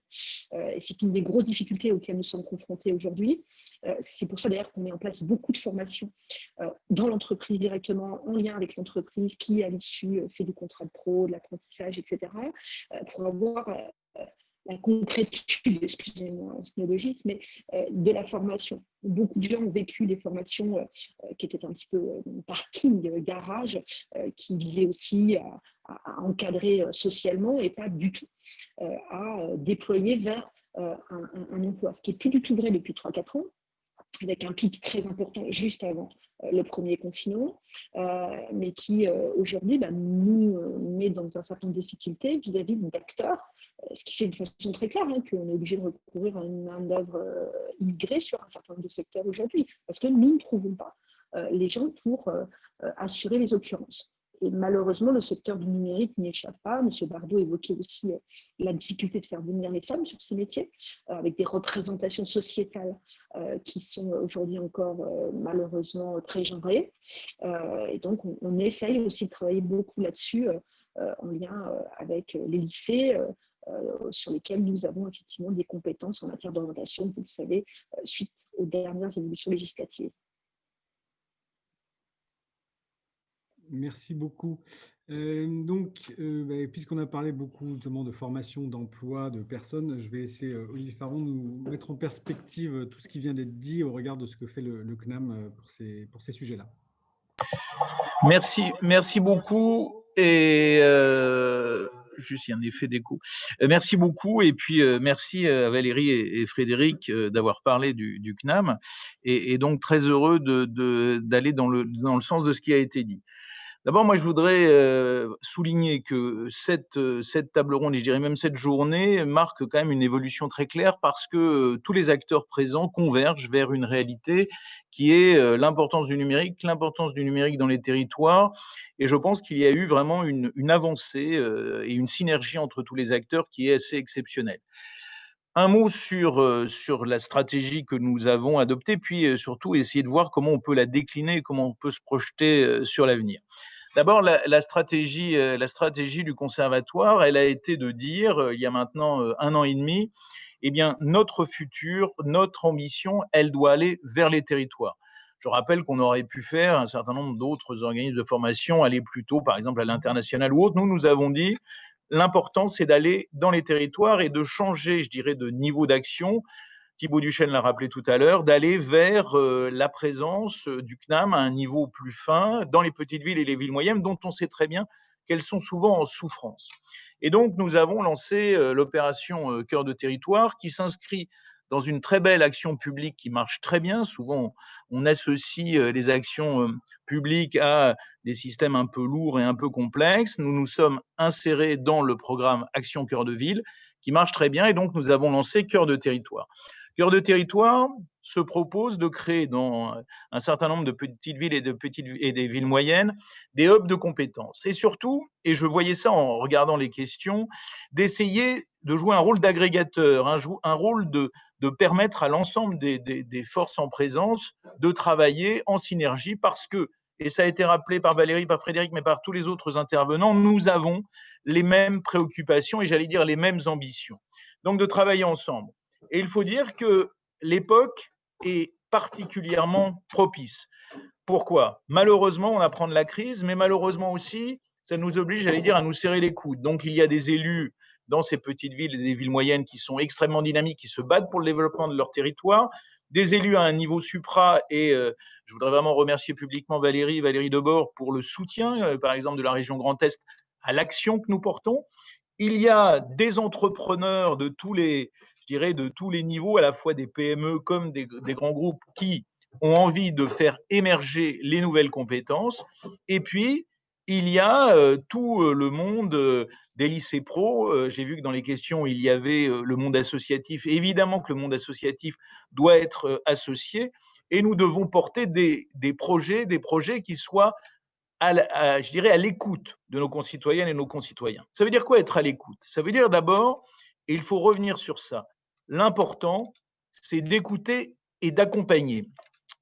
Et c'est une des grosses difficultés auxquelles nous sommes confrontés aujourd'hui. C'est pour ça d'ailleurs qu'on met en place beaucoup de formations dans l'entreprise directement, en lien avec l'entreprise qui, à l'issue, fait du contrat de pro, de l'apprentissage, etc., pour avoir la concrétude, excusez-moi, en snologisme, mais de la formation. Beaucoup de gens ont vécu des formations qui étaient un petit peu parking, garage, qui visaient aussi à encadrer socialement et pas du tout à déployer vers un emploi. Ce qui n'est plus du tout vrai depuis 3-4 ans, avec un pic très important juste avant le premier confinement, mais qui aujourd'hui nous met dans un certain nombre de difficultés vis-à-vis d'acteurs, ce qui fait de façon très claire qu'on est obligé de recourir à une main-d'œuvre immigrée sur un certain nombre de secteurs aujourd'hui, parce que nous ne trouvons pas les gens pour assurer les occurrences. Et malheureusement, le secteur du numérique n'y échappe pas. M. Bardot évoquait aussi la difficulté de faire venir les femmes sur ces métiers, avec des représentations sociétales qui sont aujourd'hui encore malheureusement très genrées. Et donc, on essaye aussi de travailler beaucoup là-dessus en lien avec les lycées, sur lesquels nous avons effectivement des compétences en matière d'orientation, vous le savez, suite aux dernières évolutions législatives. Merci beaucoup. Puisqu'on a parlé beaucoup notamment de formation, d'emploi, de personnes, je vais laisser Olivier Farron nous mettre en perspective tout ce qui vient d'être dit au regard de ce que fait le CNAM pour ces sujets-là. Merci beaucoup. Et juste, il y a un effet d'écho. Merci beaucoup. Et puis, merci à Valérie et Frédéric d'avoir parlé du CNAM. Et donc, très heureux d'aller dans le sens de ce qui a été dit. D'abord, moi, je voudrais souligner que cette table ronde, et je dirais même cette journée, marque quand même une évolution très claire parce que tous les acteurs présents convergent vers une réalité qui est l'importance du numérique dans les territoires. Et je pense qu'il y a eu vraiment une avancée et une synergie entre tous les acteurs qui est assez exceptionnelle. Un mot sur la stratégie que nous avons adoptée, puis surtout essayer de voir comment on peut la décliner, comment on peut se projeter sur l'avenir. D'abord, la stratégie du conservatoire, elle a été de dire, il y a maintenant 1 an et demi, eh bien, notre futur, notre ambition, elle doit aller vers les territoires. Je rappelle qu'on aurait pu faire un certain nombre d'autres organismes de formation, aller plutôt, par exemple, à l'international ou autre. Nous avons dit, l'important, c'est d'aller dans les territoires et de changer, je dirais, de niveau d'action, Thibaut Duchesne l'a rappelé tout à l'heure, d'aller vers la présence du CNAM à un niveau plus fin dans les petites villes et les villes moyennes, dont on sait très bien qu'elles sont souvent en souffrance. Et donc, nous avons lancé l'opération Cœur de territoire, qui s'inscrit dans une très belle action publique qui marche très bien. Souvent, on associe les actions publiques à des systèmes un peu lourds et un peu complexes. Nous nous sommes insérés dans le programme Action Cœur de Ville, qui marche très bien, et donc nous avons lancé Cœur de territoire. Cœur de territoire se propose de créer dans un certain nombre de petites villes et des villes moyennes des hubs de compétences. Et surtout, et je voyais ça en regardant les questions, d'essayer de jouer un rôle d'agrégateur, un rôle de permettre à l'ensemble des forces en présence de travailler en synergie parce que, et ça a été rappelé par Valérie, par Frédéric, mais par tous les autres intervenants, nous avons les mêmes préoccupations et j'allais dire les mêmes ambitions. Donc de travailler ensemble. Et il faut dire que l'époque est particulièrement propice. Pourquoi? Malheureusement, on apprend de la crise, mais malheureusement aussi, ça nous oblige, j'allais dire, à nous serrer les coudes. Donc il y a des élus dans ces petites villes et des villes moyennes qui sont extrêmement dynamiques, qui se battent pour le développement de leur territoire, des élus à un niveau supra, et je voudrais vraiment remercier publiquement Valérie Debord pour le soutien, par exemple, de la région Grand Est à l'action que nous portons. Il y a des entrepreneurs de tous les, je dirais, de tous les niveaux, à la fois des PME comme des grands groupes qui ont envie de faire émerger les nouvelles compétences. Et puis, il y a tout le monde des lycées pro. J'ai vu que dans les questions, il y avait le monde associatif. Évidemment que le monde associatif doit être associé et nous devons porter des projets qui soient, je dirais, à l'écoute de nos concitoyennes et nos concitoyens. Ça veut dire quoi être à l'écoute? Ça veut dire d'abord, et il faut revenir sur ça, l'important, c'est d'écouter et d'accompagner.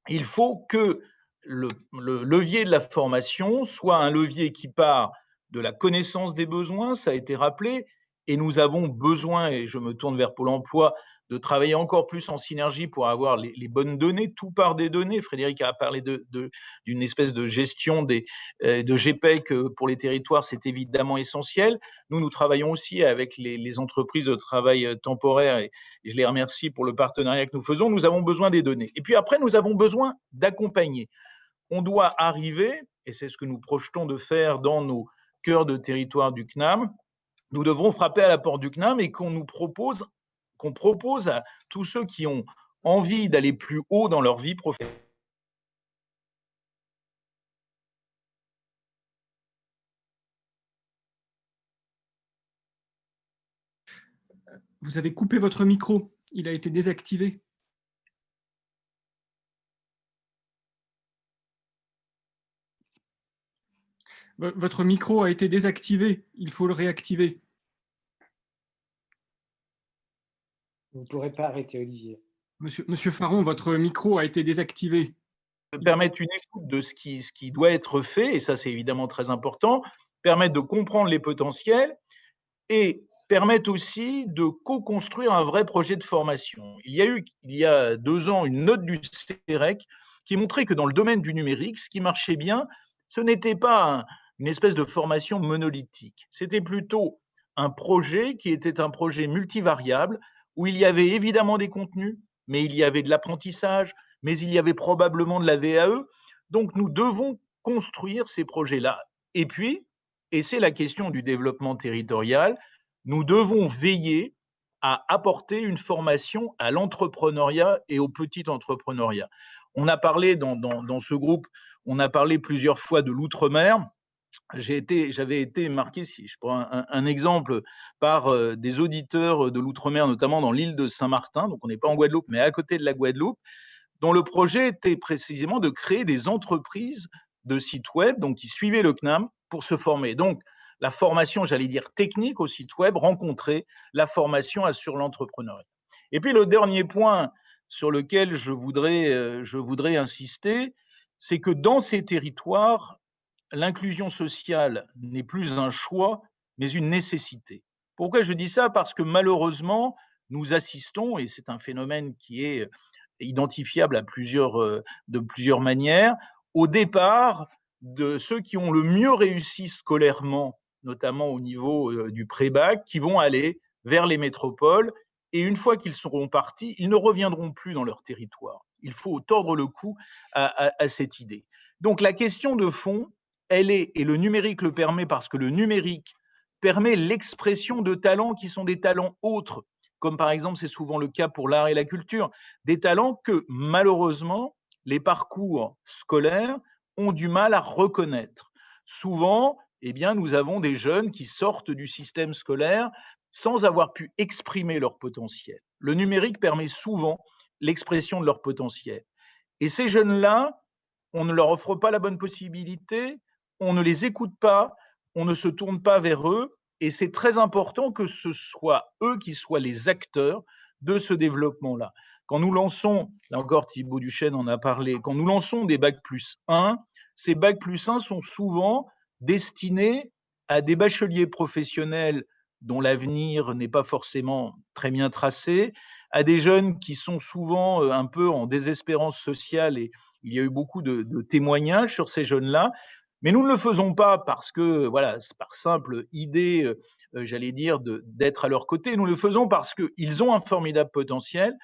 Il faut que le levier de la formation soit un levier qui part de la connaissance des besoins, ça a été rappelé, et nous avons besoin, et je me tourne vers Pôle emploi, de travailler encore plus en synergie pour avoir les bonnes données, tout part des données. Frédéric a parlé d'une espèce de gestion de GPEC pour les territoires, c'est évidemment essentiel. Nous travaillons aussi avec les entreprises de travail temporaire et je les remercie pour le partenariat que nous faisons. Nous avons besoin des données. Et puis après, nous avons besoin d'accompagner. On doit arriver, et c'est ce que nous projetons de faire dans nos cœurs de territoire du CNAM, nous devrons frapper à la porte du CNAM et qu'on propose à tous ceux qui ont envie d'aller plus haut dans leur vie professionnelle. Vous avez coupé votre micro, il a été désactivé. Votre micro a été désactivé, il faut le réactiver. Vous ne pourrez pas arrêter, Olivier. Monsieur Faron, votre micro a été désactivé. Permettre une écoute de ce qui doit être fait, et ça c'est évidemment très important, permettre de comprendre les potentiels et permettre aussi de co-construire un vrai projet de formation. Il y a eu, il y a 2 ans, une note du CEREC qui montrait que dans le domaine du numérique, ce qui marchait bien, ce n'était pas une espèce de formation monolithique. C'était plutôt un projet qui était un projet multivariable où il y avait évidemment des contenus, mais il y avait de l'apprentissage, mais il y avait probablement de la VAE. Donc, nous devons construire ces projets-là. Et puis, et c'est la question du développement territorial, nous devons veiller à apporter une formation à l'entrepreneuriat et au petit entrepreneuriat. On a parlé dans ce groupe, on a parlé plusieurs fois de l'outre-mer. J'avais été marqué, si je prends un exemple, par des auditeurs de l'outre-mer, notamment dans l'île de Saint-Martin, donc on n'est pas en Guadeloupe, mais à côté de la Guadeloupe, dont le projet était précisément de créer des entreprises de sites web, donc qui suivaient le CNAM pour se former. Donc, la formation, j'allais dire technique au site web, rencontrer la formation sur l'entrepreneuriat. Et puis, le dernier point sur lequel je voudrais insister, c'est que dans ces territoires, l'inclusion sociale n'est plus un choix, mais une nécessité. Pourquoi je dis ça? Parce que malheureusement, nous assistons, et c'est un phénomène qui est identifiable de plusieurs manières, au départ de ceux qui ont le mieux réussi scolairement, notamment au niveau du pré-bac, qui vont aller vers les métropoles et une fois qu'ils seront partis, ils ne reviendront plus dans leur territoire. Il faut tordre le cou à cette idée. Donc la question de fond, elle est, et le numérique le permet parce que le numérique permet l'expression de talents qui sont des talents autres, comme par exemple c'est souvent le cas pour l'art et la culture, des talents que malheureusement les parcours scolaires ont du mal à reconnaître. Souvent, eh bien, nous avons des jeunes qui sortent du système scolaire sans avoir pu exprimer leur potentiel. Le numérique permet souvent l'expression de leur potentiel. Et ces jeunes-là, on ne leur offre pas la bonne possibilité, on ne les écoute pas, on ne se tourne pas vers eux, et c'est très important que ce soit eux qui soient les acteurs de ce développement-là. Quand nous lançons, là encore Thibaut Duchesne en a parlé, quand nous lançons des Bac+1, ces Bac+1 sont souvent destinés à des bacheliers professionnels dont l'avenir n'est pas forcément très bien tracé, à des jeunes qui sont souvent un peu en désespérance sociale, et il y a eu beaucoup de témoignages sur ces jeunes-là, mais nous ne le faisons pas parce que, voilà, c'est par simple idée, j'allais dire, d'être à leur côté, nous le faisons parce qu'ils ont un formidable potentiel,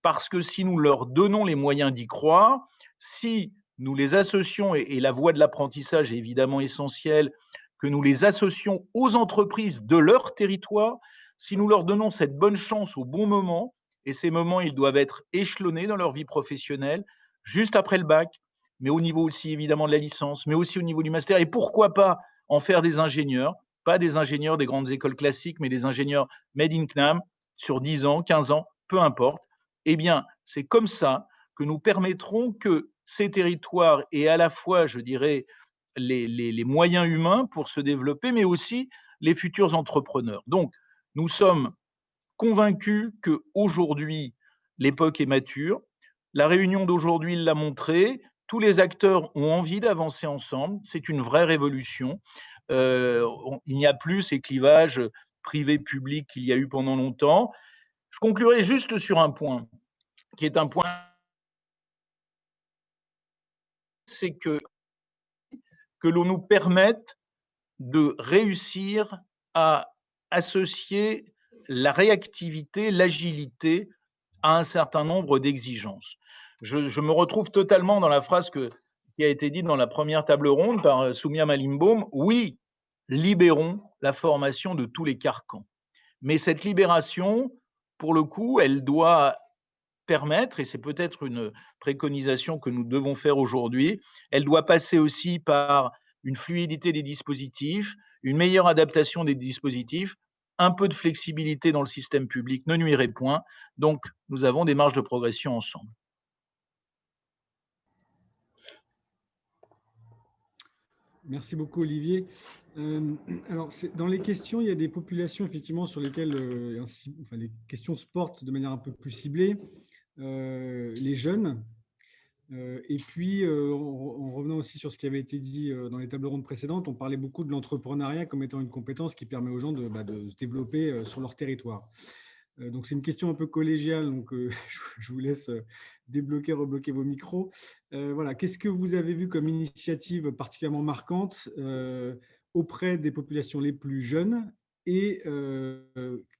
parce que si nous leur donnons les moyens d'y croire, si nous les associons, et la voie de l'apprentissage est évidemment essentielle, que nous les associons aux entreprises de leur territoire, si nous leur donnons cette bonne chance au bon moment, et ces moments, ils doivent être échelonnés dans leur vie professionnelle, juste après le bac, mais au niveau aussi évidemment de la licence, mais aussi au niveau du master, et pourquoi pas en faire des ingénieurs, pas des ingénieurs des grandes écoles classiques, mais des ingénieurs made in CNAM sur 10 ans, 15 ans, peu importe. Eh bien, c'est comme ça que nous permettrons que ces territoires aient à la fois, je dirais, les moyens humains pour se développer, mais aussi les futurs entrepreneurs. Donc, nous sommes convaincus qu'aujourd'hui, l'époque est mature. La réunion d'aujourd'hui l'a montré. Tous les acteurs ont envie d'avancer ensemble. C'est une vraie révolution. Il n'y a plus ces clivages privé-public qu'il y a eu pendant longtemps. Je conclurai juste sur un point, qui est un point, c'est que l'on nous permette de réussir à associer la réactivité, l'agilité à un certain nombre d'exigences. Je me retrouve totalement dans la phrase qui a été dite dans la première table ronde par Soumya Malimbaum. Oui, libérons la formation de tous les carcans. Mais cette libération, pour le coup, elle doit permettre, et c'est peut-être une préconisation que nous devons faire aujourd'hui, elle doit passer aussi par une fluidité des dispositifs, une meilleure adaptation des dispositifs, un peu de flexibilité dans le système public ne nuirait point. Donc, nous avons des marges de progression ensemble. Merci beaucoup, Olivier. Alors, dans les questions, il y a des populations effectivement sur lesquelles les questions se portent de manière un peu plus ciblée. Les jeunes. Et puis, en revenant aussi sur ce qui avait été dit dans les tables rondes précédentes, on parlait beaucoup de l'entrepreneuriat comme étant une compétence qui permet aux gens de se développer sur leur territoire. Donc, c'est une question un peu collégiale, donc je vous laisse débloquer, rebloquer vos micros. Voilà, qu'est-ce que vous avez vu comme initiative particulièrement marquante auprès des populations les plus jeunes et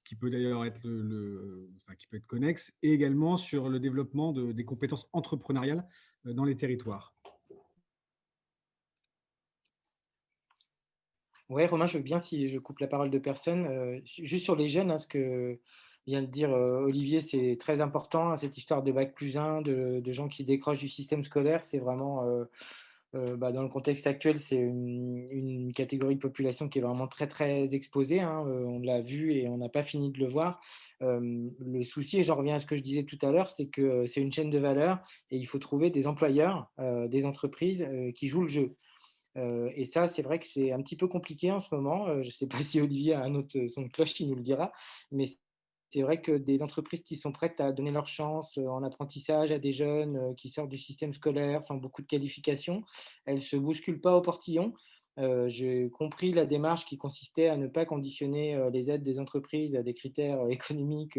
qui peut d'ailleurs être qui peut être connexe, et également sur le développement des compétences entrepreneuriales dans les territoires. Oui, Romain, je veux bien si je coupe la parole de personne. Juste sur les jeunes, ce que vient de dire Olivier, c'est très important, cette histoire de Bac+1, de gens qui décrochent du système scolaire. C'est vraiment, dans le contexte actuel, c'est une catégorie de population qui est vraiment très, très exposée. On l'a vu et on n'a pas fini de le voir. Le souci, et j'en reviens à ce que je disais tout à l'heure, c'est que c'est une chaîne de valeur et il faut trouver des employeurs, des entreprises qui jouent le jeu. Et ça, c'est vrai que c'est un petit peu compliqué en ce moment. Je ne sais pas si Olivier a un autre son de cloche, il nous le dira. Mais c'est vrai que des entreprises qui sont prêtes à donner leur chance en apprentissage à des jeunes qui sortent du système scolaire sans beaucoup de qualifications, elles ne se bousculent pas au portillon. J'ai compris la démarche qui consistait à ne pas conditionner les aides des entreprises à des critères économiques,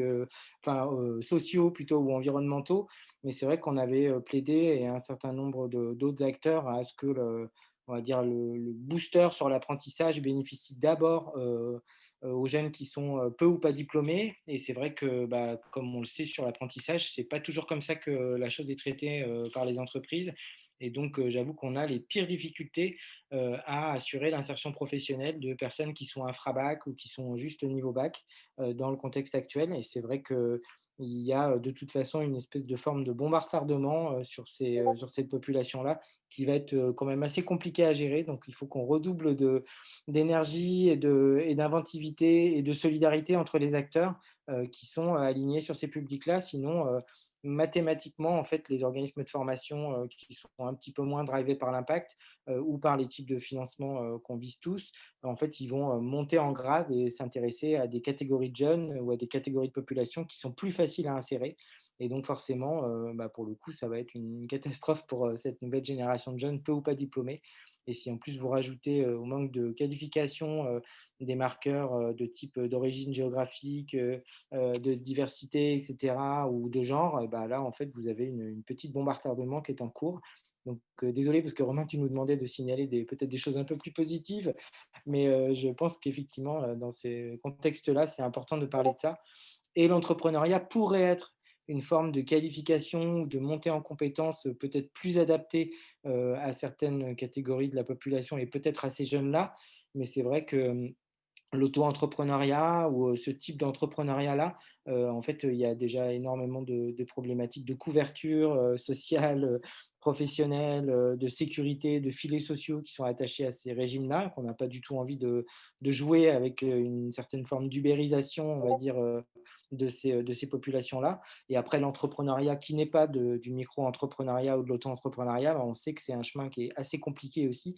sociaux plutôt ou environnementaux. Mais c'est vrai qu'on avait plaidé, et un certain nombre d'autres acteurs, à ce que on va dire, le booster sur l'apprentissage bénéficie d'abord aux jeunes qui sont peu ou pas diplômés. Et c'est vrai que, comme on le sait sur l'apprentissage, ce n'est pas toujours comme ça que la chose est traitée par les entreprises. Et donc, j'avoue qu'on a les pires difficultés à assurer l'insertion professionnelle de personnes qui sont infra-bac ou qui sont juste au niveau bac dans le contexte actuel. Et c'est vrai qu'il y a de toute façon une espèce de forme de bombardement sur cette population-là qui va être quand même assez compliqué à gérer. Donc, il faut qu'on redouble d'énergie et d'inventivité et de solidarité entre les acteurs qui sont alignés sur ces publics-là. Sinon, mathématiquement, en fait, les organismes de formation qui sont un petit peu moins drivés par l'impact ou par les types de financement qu'on vise tous, en fait, ils vont monter en grade et s'intéresser à des catégories de jeunes ou à des catégories de population qui sont plus faciles à insérer. Et donc, forcément, pour le coup, ça va être une catastrophe pour cette nouvelle génération de jeunes, peu ou pas diplômés. Et si en plus vous rajoutez au manque de qualification des marqueurs de type d'origine géographique, de diversité, etc., ou de genre, là, en fait, vous avez une petite bombe à retardement qui est en cours. Donc, désolé, parce que Romain, tu nous demandais de signaler peut-être des choses un peu plus positives, mais je pense qu'effectivement, dans ces contextes-là, c'est important de parler de ça. Et l'entrepreneuriat pourrait être une forme de qualification ou de montée en compétences peut-être plus adaptée à certaines catégories de la population et peut-être à ces jeunes-là. Mais c'est vrai que l'auto-entrepreneuriat ou ce type d'entrepreneuriat-là, en fait, il y a déjà énormément de problématiques de couverture sociale, professionnelle, de sécurité, de filets sociaux qui sont attachés à ces régimes-là, qu'on n'a pas du tout envie de jouer avec une certaine forme d'ubérisation, on va dire, de ces populations-là. Et après, l'entrepreneuriat qui n'est pas du micro-entrepreneuriat ou de l'auto-entrepreneuriat, on sait que c'est un chemin qui est assez compliqué aussi,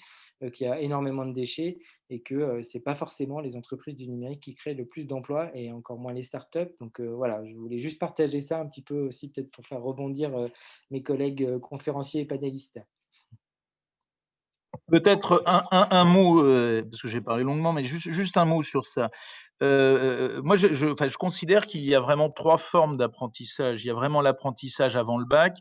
qui a énormément de déchets et que ce n'est pas forcément les entreprises du numérique qui créent le plus d'emplois et encore moins les startups. Donc voilà, je voulais juste partager ça un petit peu aussi, peut-être pour faire rebondir mes collègues conférenciers et panélistes. Peut-être un mot, parce que j'ai parlé longuement, mais juste un mot sur ça. Moi, je considère qu'il y a vraiment 3 formes d'apprentissage. Il y a vraiment l'apprentissage avant le bac,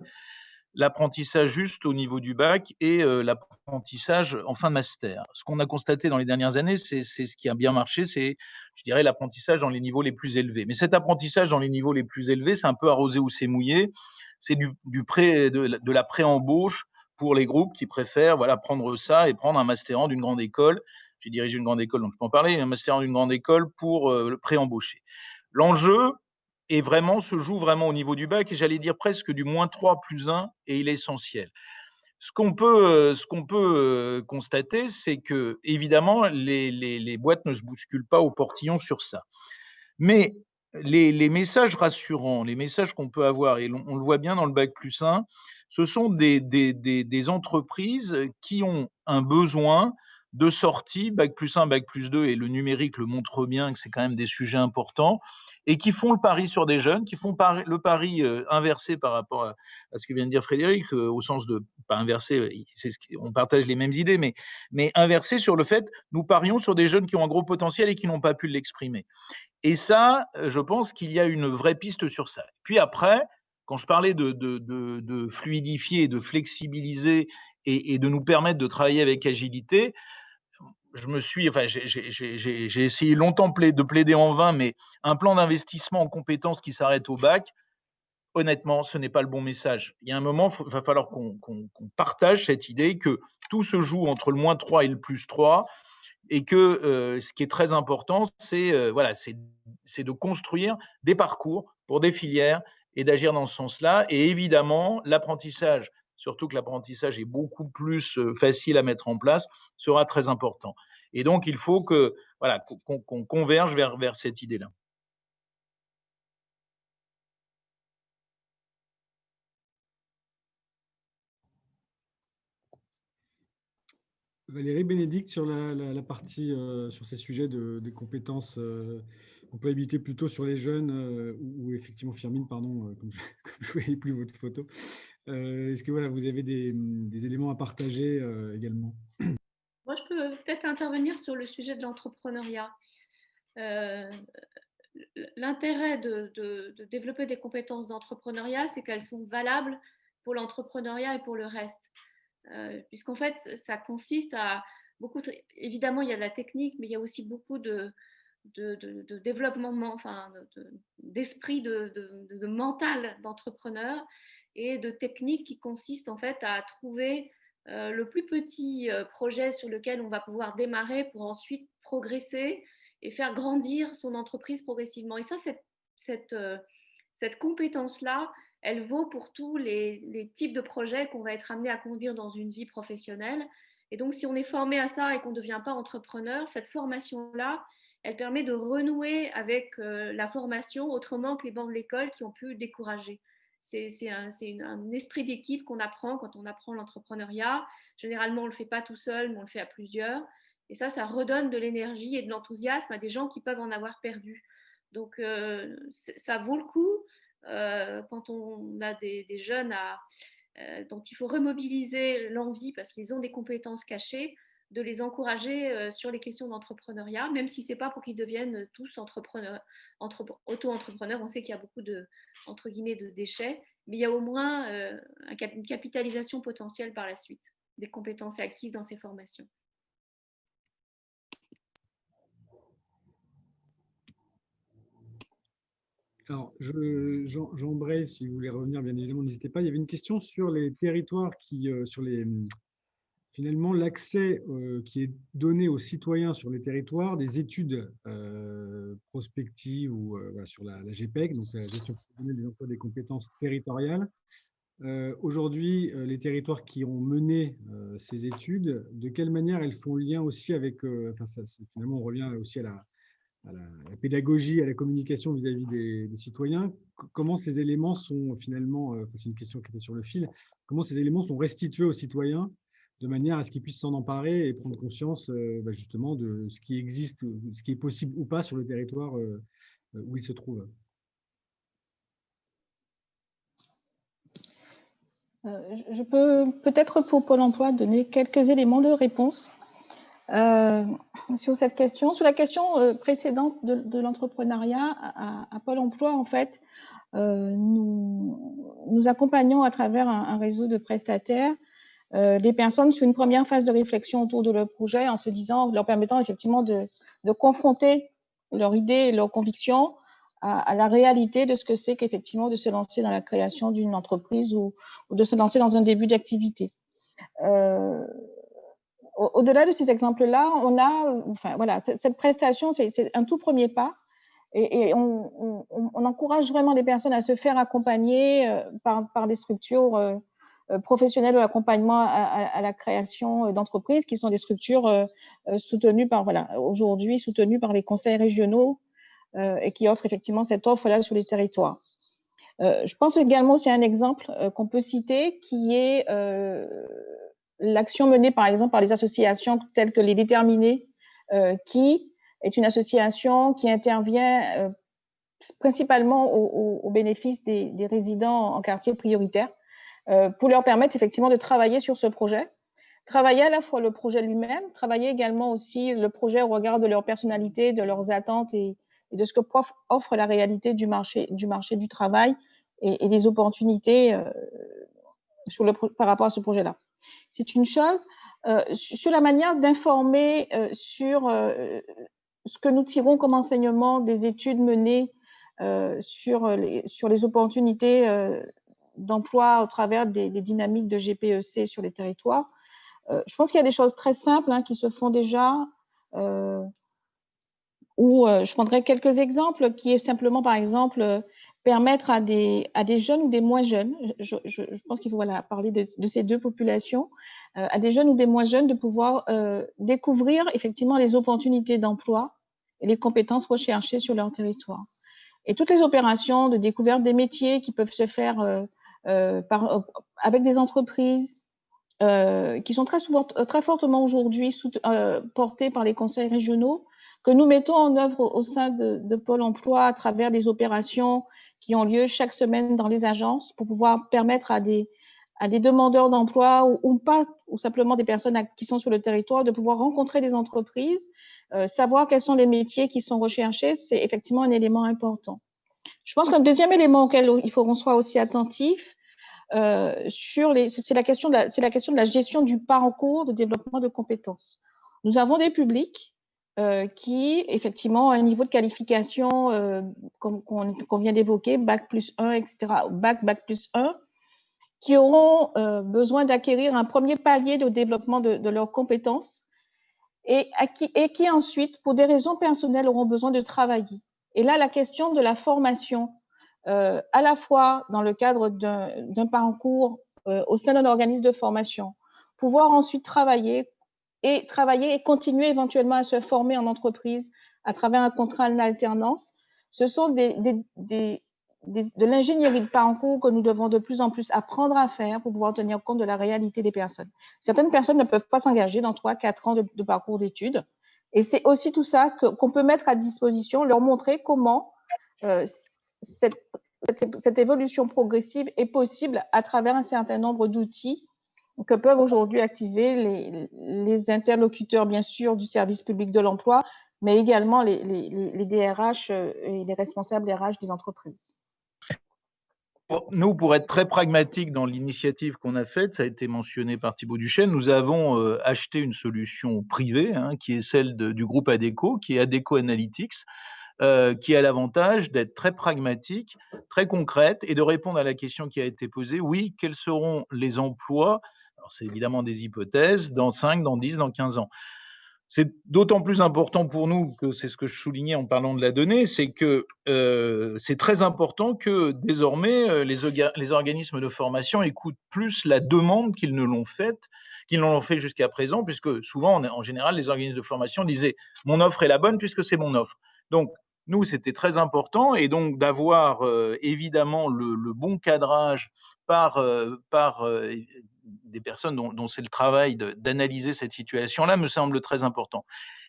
l'apprentissage juste au niveau du bac et l'apprentissage en fin de master. Ce qu'on a constaté dans les dernières années, c'est ce qui a bien marché, c'est, je dirais, l'apprentissage dans les niveaux les plus élevés. Mais cet apprentissage dans les niveaux les plus élevés, c'est un peu arrosé ou c'est mouillé. C'est de la pré-embauche pour les groupes qui préfèrent prendre ça et prendre un master d'une grande école. J'ai dirigé une grande école, donc je peux en parler, un master d'une grande école pour le pré-embaucher. L'enjeu se joue vraiment au niveau du bac, et j'allais dire presque du -3 + 1, et il est essentiel. Ce qu'on peut constater, c'est que, évidemment, les boîtes ne se bousculent pas au portillon sur ça. Mais les messages rassurants, les messages qu'on peut avoir, et on le voit bien dans le bac+1, ce sont des entreprises qui ont un besoin de sortie, bac+1, bac+2, et le numérique le montre bien que c'est quand même des sujets importants, et qui font le pari sur des jeunes, qui font le pari inversé par rapport à ce que vient de dire Frédéric, au sens de, pas inversé, on partage les mêmes idées, mais inversé sur le fait, nous parions sur des jeunes qui ont un gros potentiel et qui n'ont pas pu l'exprimer. Et ça, je pense qu'il y a une vraie piste sur ça. Puis après, quand je parlais de fluidifier, de flexibiliser et de nous permettre de travailler avec agilité, j'ai essayé longtemps de plaider en vain, mais un plan d'investissement en compétences qui s'arrête au bac, honnêtement, ce n'est pas le bon message. Il y a un moment, il va falloir qu'on partage cette idée que tout se joue entre le -3 et le +3, et que ce qui est très important, c'est de construire des parcours pour des filières et d'agir dans ce sens-là. Et évidemment, l'apprentissage, surtout que l'apprentissage est beaucoup plus facile à mettre en place, sera très important. Et donc, il faut qu'on converge vers cette idée-là. Valérie Bénédicte, sur la partie, sur ces sujets de compétences, employabilité plutôt sur les jeunes, ou effectivement Firmine, pardon, comme je ne voyais plus votre photo. Est-ce que vous avez des éléments à partager également? Moi, je peux peut-être intervenir sur le sujet de l'entrepreneuriat. L'intérêt de développer des compétences d'entrepreneuriat, c'est qu'elles sont valables pour l'entrepreneuriat et pour le reste. puisqu'en fait, ça consiste à beaucoup, évidemment, il y a de la technique, mais il y a aussi beaucoup de développement, enfin, d'esprit, de mental d'entrepreneur et de techniques qui consistent en fait à trouver le plus petit projet sur lequel on va pouvoir démarrer pour ensuite progresser et faire grandir son entreprise progressivement. Et ça, cette compétence-là, elle vaut pour tous les types de projets qu'on va être amené à conduire dans une vie professionnelle. Et donc, si on est formé à ça et qu'on ne devient pas entrepreneur, cette formation-là, elle permet de renouer avec la formation autrement que les bancs de l'école qui ont pu décourager. C'est un esprit d'équipe qu'on apprend quand on apprend l'entrepreneuriat. Généralement, on ne le fait pas tout seul, mais on le fait à plusieurs. Et ça redonne de l'énergie et de l'enthousiasme à des gens qui peuvent en avoir perdu. Donc, ça vaut le coup quand on a des jeunes dont il faut remobiliser l'envie parce qu'ils ont des compétences cachées, de les encourager sur les questions d'entrepreneuriat, même si ce n'est pas pour qu'ils deviennent tous auto-entrepreneurs. On sait qu'il y a beaucoup entre guillemets, de déchets, mais il y a au moins une capitalisation potentielle par la suite des compétences acquises dans ces formations. Alors, Jean-Bray, si vous voulez revenir, bien évidemment, n'hésitez pas. Il y avait une question sur les territoires finalement, l'accès qui est donné aux citoyens sur les territoires, des études prospectives ou sur la GPEC, donc la gestion des emplois des compétences territoriales. Aujourd'hui, les territoires qui ont mené ces études, de quelle manière elles font lien aussi avec, finalement, on revient aussi à la pédagogie, à la communication vis-à-vis des citoyens. Comment ces éléments sont finalement, c'est une question qui était sur le fil, comment ces éléments sont restitués aux citoyens de manière à ce qu'ils puissent s'en emparer et prendre conscience justement de ce qui existe, ce qui est possible ou pas sur le territoire où ils se trouvent. Je peux peut-être pour Pôle emploi donner quelques éléments de réponse sur cette question. Sur la question précédente de l'entrepreneuriat à Pôle emploi, en fait, nous accompagnons à travers un réseau de prestataires les personnes sur une première phase de réflexion autour de leur projet en se disant, leur permettant effectivement de confronter leur idée et leurs convictions à la réalité de ce que c'est qu'effectivement de se lancer dans la création d'une entreprise ou de se lancer dans un début d'activité. Au-delà de ces exemples-là, on a, cette prestation, c'est un tout premier pas. Et on encourage vraiment les personnes à se faire accompagner par des structures professionnelles de l'accompagnement à la création d'entreprises, qui sont des structures soutenues aujourd'hui soutenues par les conseils régionaux et qui offrent effectivement cette offre-là sur les territoires. Je pense également c'est un exemple qu'on peut citer qui est l'action menée par exemple par les associations telles que les Déterminés, qui est une association qui intervient principalement au bénéfice des résidents en quartier prioritaire pour leur permettre effectivement de travailler sur ce projet, travailler à la fois le projet lui-même, travailler également aussi le projet au regard de leur personnalité, de leurs attentes et de ce que offre la réalité du marché du travail et des opportunités par rapport à ce projet-là. C'est une chose. Sur la manière d'informer sur ce que nous tirons comme enseignement des études menées sur les opportunités d'emploi au travers des dynamiques de GPEC sur les territoires, je pense qu'il y a des choses très simples qui se font déjà, où je prendrai quelques exemples, qui est simplement, par exemple, permettre à des jeunes ou des moins jeunes, je pense qu'il faut parler de ces deux populations, à des jeunes ou des moins jeunes de pouvoir découvrir effectivement les opportunités d'emploi et les compétences recherchées sur leur territoire. Et toutes les opérations de découverte des métiers qui peuvent se faire avec des entreprises qui sont très fortement aujourd'hui portées par les conseils régionaux, que nous mettons en œuvre au sein de Pôle emploi à travers des opérations qui ont lieu chaque semaine dans les agences pour pouvoir permettre à des demandeurs d'emploi ou simplement des personnes qui sont sur le territoire de pouvoir rencontrer des entreprises, savoir quels sont les métiers qui sont recherchés, c'est effectivement un élément important. Je pense qu'un deuxième élément auquel il faut qu'on soit aussi attentif, c'est la question de la gestion du parcours de développement de compétences. Nous avons des publics qui, effectivement, ont un niveau de qualification, comme qu'on vient d'évoquer, Bac+1, etc., Bac+1, qui auront besoin d'acquérir un premier palier de développement de leurs compétences et qui ensuite, pour des raisons personnelles, auront besoin de travailler. Et là, la question de la formation, à la fois dans le cadre d'un parcours au sein d'un organisme de formation, pouvoir ensuite travailler et continuer éventuellement à se former en entreprise à travers un contrat en alternance, ce sont de l'ingénierie de parcours que nous devons de plus en plus apprendre à faire pour pouvoir tenir compte de la réalité des personnes. Certaines personnes ne peuvent pas s'engager dans 3-4 ans de parcours d'études. Et c'est aussi tout ça qu'on peut mettre à disposition, leur montrer comment cette évolution progressive est possible à travers un certain nombre d'outils que peuvent aujourd'hui activer les interlocuteurs, bien sûr, du service public de l'emploi, mais également les DRH et les responsables RH des entreprises. Nous, pour être très pragmatique dans l'initiative qu'on a faite, ça a été mentionné par Thibaut Duchesne, nous avons acheté une solution privée, qui est celle du groupe Adecco, qui est Adecco Analytics, qui a l'avantage d'être très pragmatique, très concrète et de répondre à la question qui a été posée. Oui, quels seront les emplois? Alors, c'est évidemment des hypothèses, dans 5, dans 10, dans 15 ans. C'est d'autant plus important pour nous, que c'est ce que je soulignais en parlant de la donnée, c'est que c'est très important que désormais les organismes de formation écoutent plus la demande qu'ils ne l'ont faite, qu'ils l'ont fait jusqu'à présent, puisque souvent, en général, les organismes de formation disaient « mon offre est la bonne puisque c'est mon offre ». Donc, nous, c'était très important, et donc d'avoir évidemment le bon cadrage par des personnes dont c'est le travail d'analyser cette situation-là me semble très important.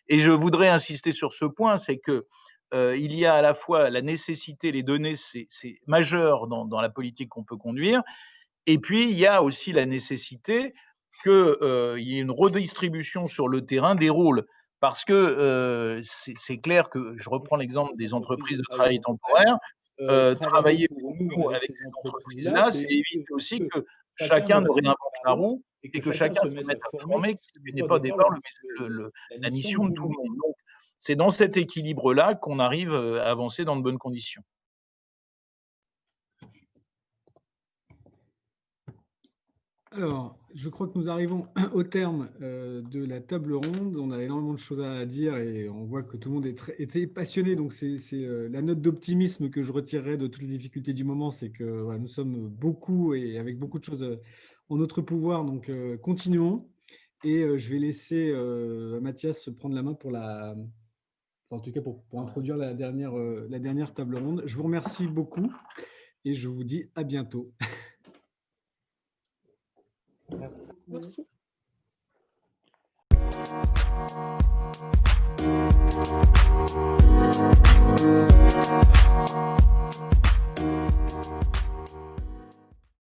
Et je voudrais insister sur ce point, c'est que il y a à la fois la nécessité, les données, c'est majeur dans la politique qu'on peut conduire, et puis il y a aussi la nécessité qu'il y ait une redistribution sur le terrain des rôles. Parce que c'est clair que, je reprends l'exemple des entreprises de travail temporaire, travailler pour nous avec ces entreprises-là, c'est éviter aussi que chacun ne réinvente la roue et que chacun se mette à former, ce qui n'est pas d'abord la mission de tout le monde. Donc, c'est dans cet équilibre-là qu'on arrive à avancer dans de bonnes conditions. Alors, je crois que nous arrivons au terme de la table ronde. On a énormément de choses à dire et on voit que tout le monde était passionné. Donc, c'est la note d'optimisme que je retirerai de toutes les difficultés du moment, c'est que voilà, nous sommes beaucoup et avec beaucoup de choses en notre pouvoir. Donc, continuons. Et je vais laisser Mathias prendre la main pour en tout cas pour introduire la dernière table ronde. Je vous remercie beaucoup et je vous dis à bientôt. Merci. Merci.